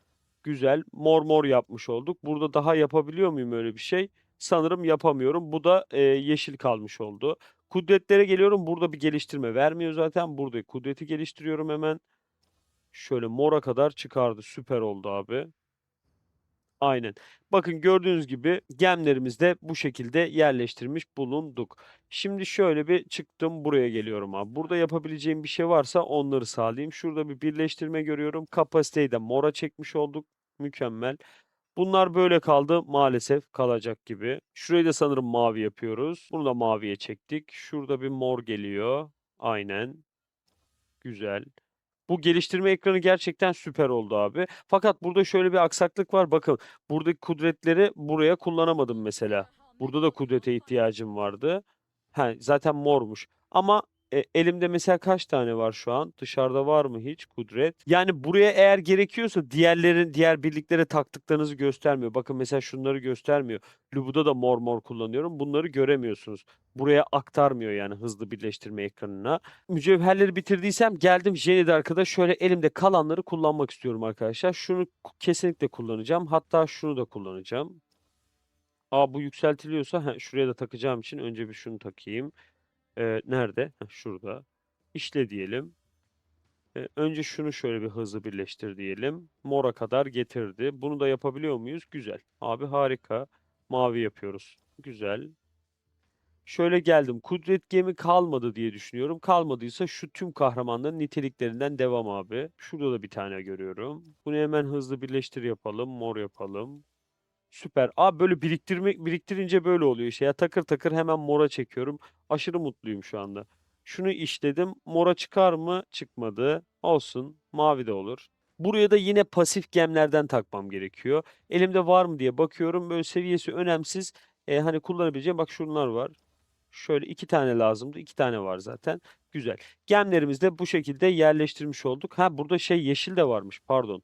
Güzel. Mor mor yapmış olduk. Burada daha yapabiliyor muyum öyle bir şey? Sanırım yapamıyorum. Bu da yeşil kalmış oldu. Kudretlere geliyorum. Burada bir geliştirme vermiyor zaten. Burada kudreti geliştiriyorum hemen. Şöyle mora kadar çıkardı. Süper oldu abi. Aynen. Bakın gördüğünüz gibi gemlerimizi de bu şekilde yerleştirmiş bulunduk. Şimdi şöyle bir çıktım buraya geliyorum abi. Burada yapabileceğim bir şey varsa onları sağlayayım. Şurada bir birleştirme görüyorum. Kapasiteyi de mora çekmiş olduk. Mükemmel. Bunlar böyle kaldı maalesef kalacak gibi. Şurayı da sanırım mavi yapıyoruz. Bunu da maviye çektik. Şurada bir mor geliyor. Aynen. Güzel. Bu geliştirme ekranı gerçekten süper oldu abi. Fakat burada şöyle bir aksaklık var. Bakın buradaki kudretleri buraya kullanamadım mesela. Burada da kudrete ihtiyacım vardı. Zaten mormuş. Ama elimde mesela kaç tane var şu an? Dışarıda var mı hiç kudret? Yani buraya eğer gerekiyorsa diğer birliklere taktıklarınızı göstermiyor. Bakın mesela şunları göstermiyor. Lubu'da da mor mor kullanıyorum. Bunları göremiyorsunuz. Buraya aktarmıyor yani hızlı birleştirme ekranına. Mücevherleri bitirdiysem geldim Jenny arkada şöyle elimde kalanları kullanmak istiyorum arkadaşlar. Şunu kesinlikle kullanacağım. Hatta şunu da kullanacağım. Bu yükseltiliyorsa şuraya da takacağım için önce bir şunu takayım. Nerede? Şurada. İşle diyelim. Önce şunu şöyle bir hızlı birleştir diyelim. Mora kadar getirdi. Bunu da yapabiliyor muyuz? Güzel. Abi harika. Mavi yapıyoruz. Güzel. Şöyle geldim. Kudret gemi kalmadı diye düşünüyorum. Kalmadıysa şu tüm kahramanların niteliklerinden devam abi. Şurada da bir tane görüyorum. Bunu hemen hızlı birleştir yapalım. Mor yapalım. Süper. Abi böyle biriktirince böyle oluyor işte. Ya takır takır hemen mora çekiyorum. Aşırı mutluyum şu anda. Şunu işledim. Mora çıkar mı? Çıkmadı. Olsun. Mavi de olur. Buraya da yine pasif gemlerden takmam gerekiyor. Elimde var mı diye bakıyorum. Böyle seviyesi önemsiz. Hani kullanabileceğim. Bak şunlar var. Şöyle 2 tane lazımdı. 2 tane var zaten. Güzel. Gemlerimizi de bu şekilde yerleştirmiş olduk. Ha burada şey yeşil de varmış. Pardon.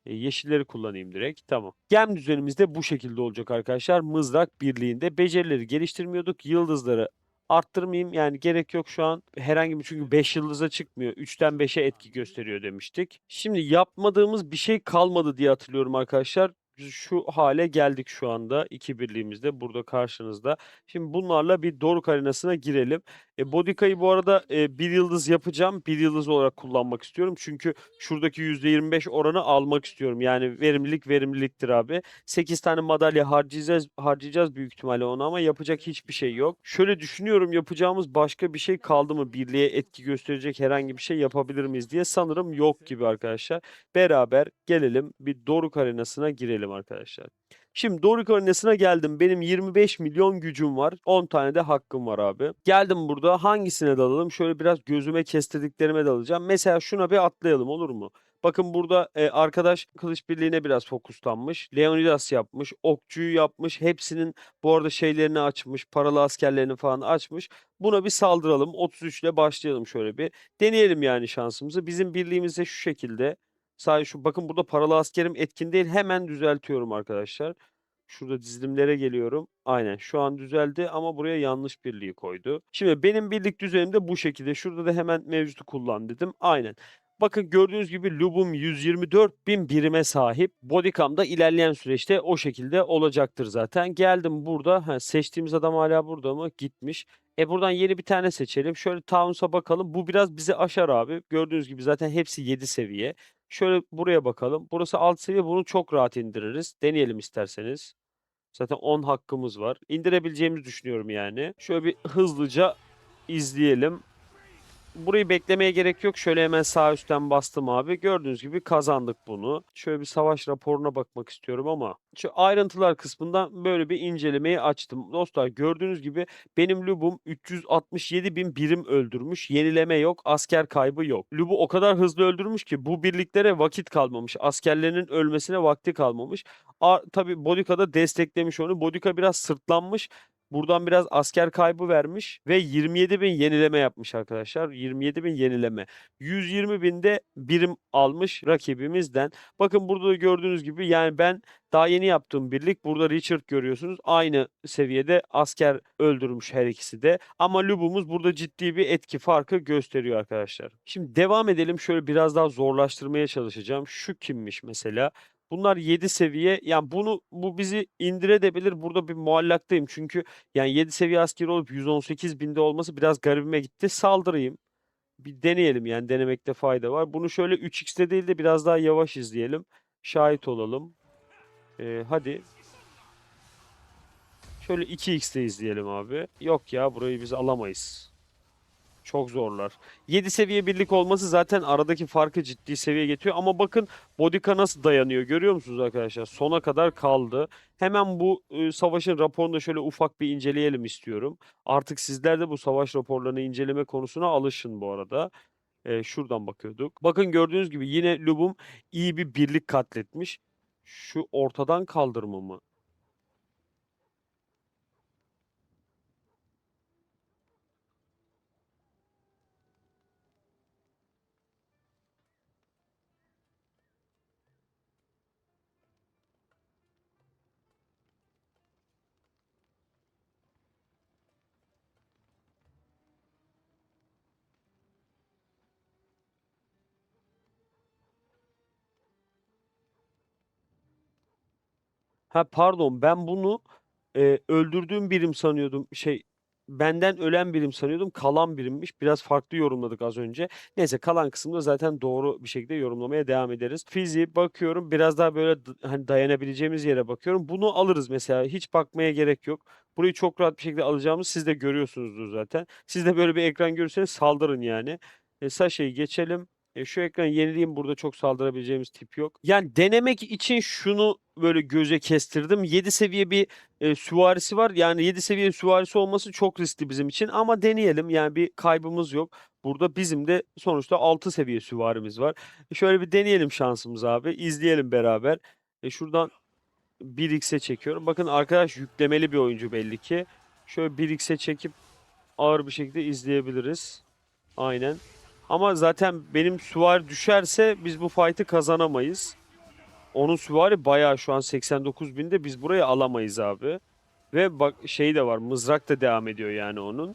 Yeşilleri kullanayım direkt. Tamam. Gem düzenimiz de bu şekilde olacak arkadaşlar. Mızrak birliğinde. Becerileri geliştirmiyorduk. Yıldızları arttırmayayım. Yani gerek yok şu an. Herhangi bir çünkü 5 yıldıza çıkmıyor. 3'ten 5'e etki gösteriyor demiştik. Şimdi yapmadığımız bir şey kalmadı diye hatırlıyorum arkadaşlar. Biz şu hale geldik şu anda. İki birliğimizde burada karşınızda. Şimdi bunlarla bir Doruk arenasına girelim. Bodika'yı bu arada bir yıldız yapacağım. Bir yıldız olarak kullanmak istiyorum. Çünkü şuradaki %25 oranı almak istiyorum. Yani verimliliktir abi. 8 tane madalya harcayacağız büyük ihtimalle ona ama yapacak hiçbir şey yok. Şöyle düşünüyorum yapacağımız başka bir şey kaldı mı? Birliğe etki gösterecek herhangi bir şey yapabilir miyiz diye sanırım yok gibi arkadaşlar. Beraber gelelim bir Doruk arenasına girelim arkadaşlar. Şimdi Doruk arenasına geldim. Benim 25 milyon gücüm var. 10 tane de hakkım var abi. Geldim burada hangisine dalalım? Şöyle biraz gözüme kestirdiklerime dalacağım. Mesela şuna bir atlayalım olur mu? Bakın burada arkadaş kılıç birliğine biraz fokuslanmış. Leonidas yapmış. Okçuyu yapmış. Hepsinin bu arada şeylerini açmış. Paralı askerlerini falan açmış. Buna bir saldıralım. 33 ile başlayalım şöyle bir. Deneyelim yani şansımızı. Bizim birliğimiz de şu şekilde. Sadece şu bakın burada paralı askerim etkin değil. Hemen düzeltiyorum arkadaşlar. Şurada dizilimlere geliyorum. Aynen şu an düzeldi ama buraya yanlış birliği koydu. Şimdi benim birlik düzenim de bu şekilde. Şurada da hemen mevcutu kullan dedim. Aynen. Bakın gördüğünüz gibi Lubum 124 bin birime sahip. Bodycam da ilerleyen süreçte o şekilde olacaktır zaten. Geldim burada. Ha, seçtiğimiz adam hala burada mı? Gitmiş. Buradan yeni bir tane seçelim. Şöyle Towns'a bakalım. Bu biraz bizi aşar abi. Gördüğünüz gibi zaten hepsi 7 seviye. Şöyle buraya bakalım. Burası alt seviye. Bunu çok rahat indiririz. Deneyelim isterseniz. Zaten 10 hakkımız var. İndirebileceğimizi düşünüyorum yani. Şöyle bir hızlıca izleyelim. Burayı beklemeye gerek yok. Şöyle hemen sağ üstten bastım abi. Gördüğünüz gibi kazandık bunu. Şöyle bir savaş raporuna bakmak istiyorum ama şu ayrıntılar kısmından böyle bir incelemeyi açtım. Dostlar gördüğünüz gibi benim Lubum 367 bin birim öldürmüş. Yenileme yok. Asker kaybı yok. Lub'u o kadar hızlı öldürmüş ki bu birliklere vakit kalmamış. Askerlerinin ölmesine vakti kalmamış. Tabii Bodica da desteklemiş onu. Bodica biraz sırtlanmış. Buradan biraz asker kaybı vermiş ve 27 bin yenileme yapmış arkadaşlar. 27 bin yenileme. 120 bin de birim almış rakibimizden. Bakın burada da gördüğünüz gibi yani ben daha yeni yaptığım birlik. Burada Richard görüyorsunuz. Aynı seviyede asker öldürmüş her ikisi de. Ama Lubumuz burada ciddi bir etki farkı gösteriyor arkadaşlar. Şimdi devam edelim. Şöyle biraz daha zorlaştırmaya çalışacağım. Şu kimmiş mesela? Bunlar 7 seviye. Yani bu bizi indirebilir. Burada bir muallaktayım. Çünkü yani 7 seviye askeri olup 118 binde olması biraz garibime gitti. Saldırayım. Bir deneyelim yani denemekte fayda var. Bunu şöyle 3x'te değil de biraz daha yavaş izleyelim. Şahit olalım. Hadi. Şöyle 2x'te izleyelim abi. Yok ya burayı biz alamayız. Çok zorlar. 7 seviye birlik olması zaten aradaki farkı ciddi seviye getiriyor. Ama bakın Bodica nasıl dayanıyor görüyor musunuz arkadaşlar? Sona kadar kaldı. Hemen bu savaşın raporunu da şöyle ufak bir inceleyelim istiyorum. Artık sizler de bu savaş raporlarını inceleme konusuna alışın bu arada. Şuradan bakıyorduk. Bakın gördüğünüz gibi yine Lubum iyi bir birlik katletmiş. Şu ortadan kaldırma mı? Ha pardon ben bunu öldürdüğüm birim sanıyordum. Şey benden ölen birim sanıyordum. Kalan birimmiş. Biraz farklı yorumladık az önce. Neyse kalan kısımda zaten doğru bir şekilde yorumlamaya devam ederiz. Fizi bakıyorum. Biraz daha böyle hani dayanabileceğimiz yere bakıyorum. Bunu alırız mesela. Hiç bakmaya gerek yok. Burayı çok rahat bir şekilde alacağımız siz de görüyorsunuzdur zaten. Siz de böyle bir ekran görürseniz saldırın yani. Sasha'yı geçelim. Şu ekranı yenileyim. Burada çok saldırabileceğimiz tip yok. Yani denemek için şunu böyle göze kestirdim. 7 seviye bir süvarisi var. Yani 7 seviye süvarisi olması çok riskli bizim için ama deneyelim. Yani bir kaybımız yok. Burada bizim de sonuçta 6 seviye süvarimiz var. Şöyle bir deneyelim şansımız abi. İzleyelim beraber. Şuradan 1x'e çekiyorum. Bakın arkadaş yüklemeli bir oyuncu belli ki. Şöyle 1x'e çekip ağır bir şekilde izleyebiliriz. Aynen. Ama zaten benim süvari düşerse biz bu fight'ı kazanamayız. Onun süvari bayağı şu an 89.000'de biz burayı alamayız abi. Ve bak şey de var, mızrak da devam ediyor yani onun.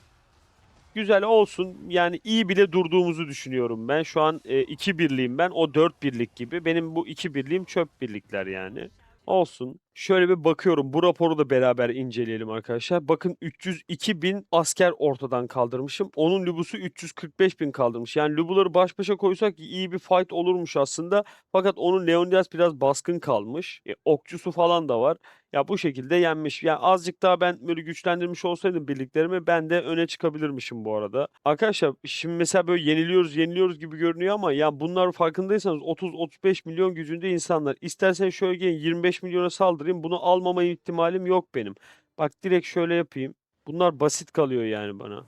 Güzel olsun. Yani iyi bile durduğumuzu düşünüyorum ben. Şu an 2 birliğim ben. O 4 birlik gibi. Benim bu 2 birliğim çöp birlikler yani. Olsun. Şöyle bir bakıyorum. Bu raporu da beraber inceleyelim arkadaşlar. Bakın 302 bin asker ortadan kaldırmışım. Onun lübusu 345 bin kaldırmış. Yani lübuları baş başa koysak iyi bir fight olurmuş aslında. Fakat onun Leonidas biraz baskın kalmış. Okçusu falan da var. Ya bu şekilde yenmiş. Yani azıcık daha ben böyle güçlendirmiş olsaydım birliklerimi ben de öne çıkabilirmişim bu arada. Arkadaşlar şimdi mesela böyle yeniliyoruz gibi görünüyor ama ya bunlar farkındaysanız 30-35 milyon gücünde insanlar. İstersen şöyle gelin 25 milyona saldırayım. Bunu almama ihtimalim yok benim. Bak direkt şöyle yapayım. Bunlar basit kalıyor yani bana.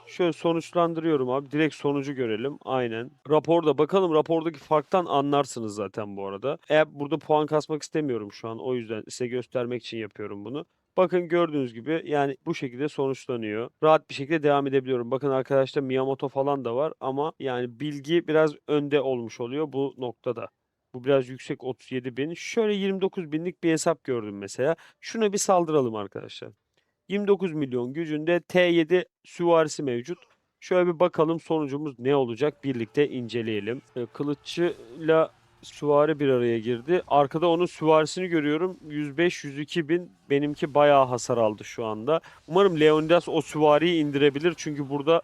Şöyle sonuçlandırıyorum abi. Direkt sonucu görelim. Aynen. Raporda bakalım rapordaki farktan anlarsınız zaten bu arada. Burada puan kasmak istemiyorum şu an. O yüzden size göstermek için yapıyorum bunu. Bakın gördüğünüz gibi yani bu şekilde sonuçlanıyor. Rahat bir şekilde devam edebiliyorum. Bakın arkadaşlar Miyamoto falan da var ama yani bilgi biraz önde olmuş oluyor bu noktada. Bu biraz yüksek 37 bin. Şöyle 29 binlik bir hesap gördüm mesela. Şuna bir saldıralım arkadaşlar. 29 milyon gücünde T7 süvarisi mevcut. Şöyle bir bakalım sonucumuz ne olacak birlikte inceleyelim. Kılıççıyla süvari bir araya girdi. Arkada onun süvarisini görüyorum. 105-102 bin. Benimki bayağı hasar aldı şu anda. Umarım Leonidas o süvariyi indirebilir. Çünkü burada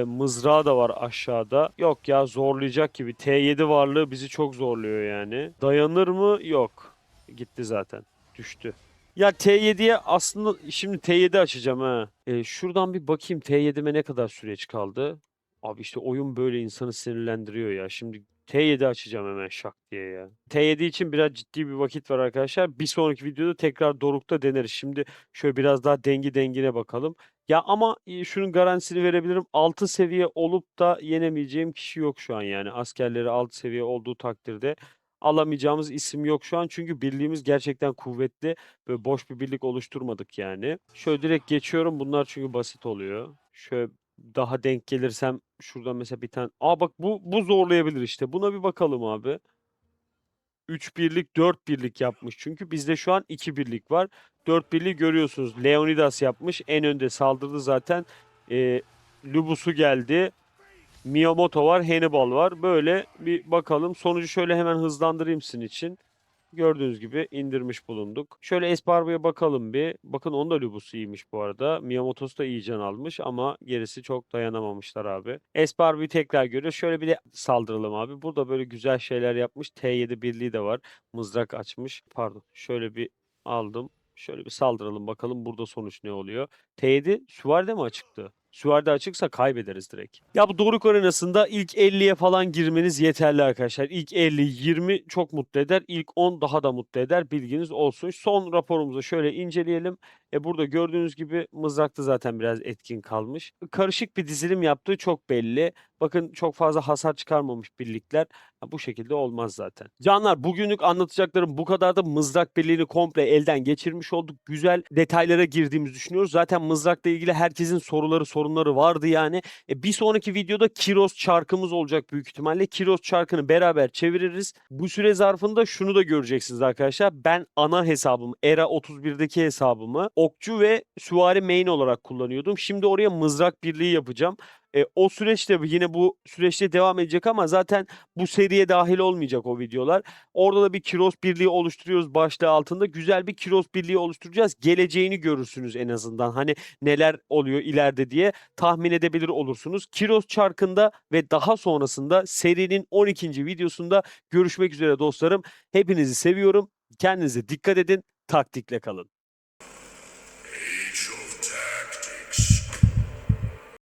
mızrağı da var aşağıda. Yok ya zorlayacak gibi. T7 varlığı bizi çok zorluyor yani. Dayanır mı? Yok. Gitti zaten. Düştü. Ya T7'ye aslında şimdi T7 açacağım ha. Şuradan bir bakayım T7'me ne kadar süreç kaldı. Abi işte oyun böyle insanı sinirlendiriyor ya. Şimdi T7 açacağım hemen şak diye ya. T7 için biraz ciddi bir vakit var arkadaşlar. Bir sonraki videoda tekrar Doruk'ta deneriz. Şimdi şöyle biraz daha dengi dengine bakalım. Ya ama şunun garantisini verebilirim. 6 seviye olup da yenemeyeceğim kişi yok şu an yani. Askerleri 6 seviye olduğu takdirde alamayacağımız isim yok şu an. Çünkü birliğimiz gerçekten kuvvetli. Böyle boş bir birlik oluşturmadık yani. Şöyle direkt geçiyorum. Bunlar çünkü basit oluyor. Şöyle daha denk gelirsem şuradan mesela bir tane. Aa bak bu zorlayabilir işte. Buna bir bakalım abi. 3 birlik 4 birlik yapmış. Çünkü bizde şu an 2 birlik var. 4 birliği görüyorsunuz. Leonidas yapmış. En önde saldırdı zaten. Lubus'u geldi. Miyamoto var. Hannibal var. Böyle bir bakalım. Sonucu şöyle hemen hızlandırayım sizin için. Gördüğünüz gibi indirmiş bulunduk. Şöyle Esparbo'ya bakalım bir. Bakın onun da Lubus'u iyiymiş bu arada. Miyamoto'su da iyi can almış ama gerisi çok dayanamamışlar abi. Esparbo'yu tekrar görüyoruz. Şöyle bir de saldıralım abi. Burada böyle güzel şeyler yapmış. T7 birliği de var. Mızrak açmış. Pardon. Şöyle bir aldım. Şöyle bir saldıralım bakalım burada sonuç ne oluyor. T7 süvaride mi açıktı? Süvaride açıksa kaybederiz direkt. Ya bu Doruk arenasında ilk 50'ye falan girmeniz yeterli arkadaşlar. İlk 50, 20 çok mutlu eder. İlk 10 daha da mutlu eder. Bilginiz olsun. Son raporumuzu şöyle inceleyelim. Burada gördüğünüz gibi mızrakta zaten biraz etkin kalmış. Karışık bir dizilim yaptığı çok belli. Bakın çok fazla hasar çıkarmamış birlikler. Bu şekilde olmaz zaten. Canlar bugünlük anlatacaklarım bu kadar da mızrak birliğini komple elden geçirmiş olduk. Güzel detaylara girdiğimizi düşünüyoruz. Zaten mızrakla ilgili herkesin sorunları vardı yani. Bir sonraki videoda Kiros çarkımız olacak büyük ihtimalle. Kiros çarkını beraber çeviririz. Bu süre zarfında şunu da göreceksiniz arkadaşlar. Ben ana hesabımı, Era 31'deki hesabımı okçu ve süvari main olarak kullanıyordum. Şimdi oraya mızrak birliği yapacağım. O süreçte yine bu süreçte devam edecek ama zaten bu seriye dahil olmayacak o videolar. Orada da bir Kiros Birliği oluşturuyoruz başlığı altında. Güzel bir Kiros Birliği oluşturacağız. Geleceğini görürsünüz en azından. Hani neler oluyor ileride diye tahmin edebilir olursunuz. Kiros Çarkı'nda ve daha sonrasında serinin 12. videosunda görüşmek üzere dostlarım. Hepinizi seviyorum. Kendinize dikkat edin. Taktikle kalın.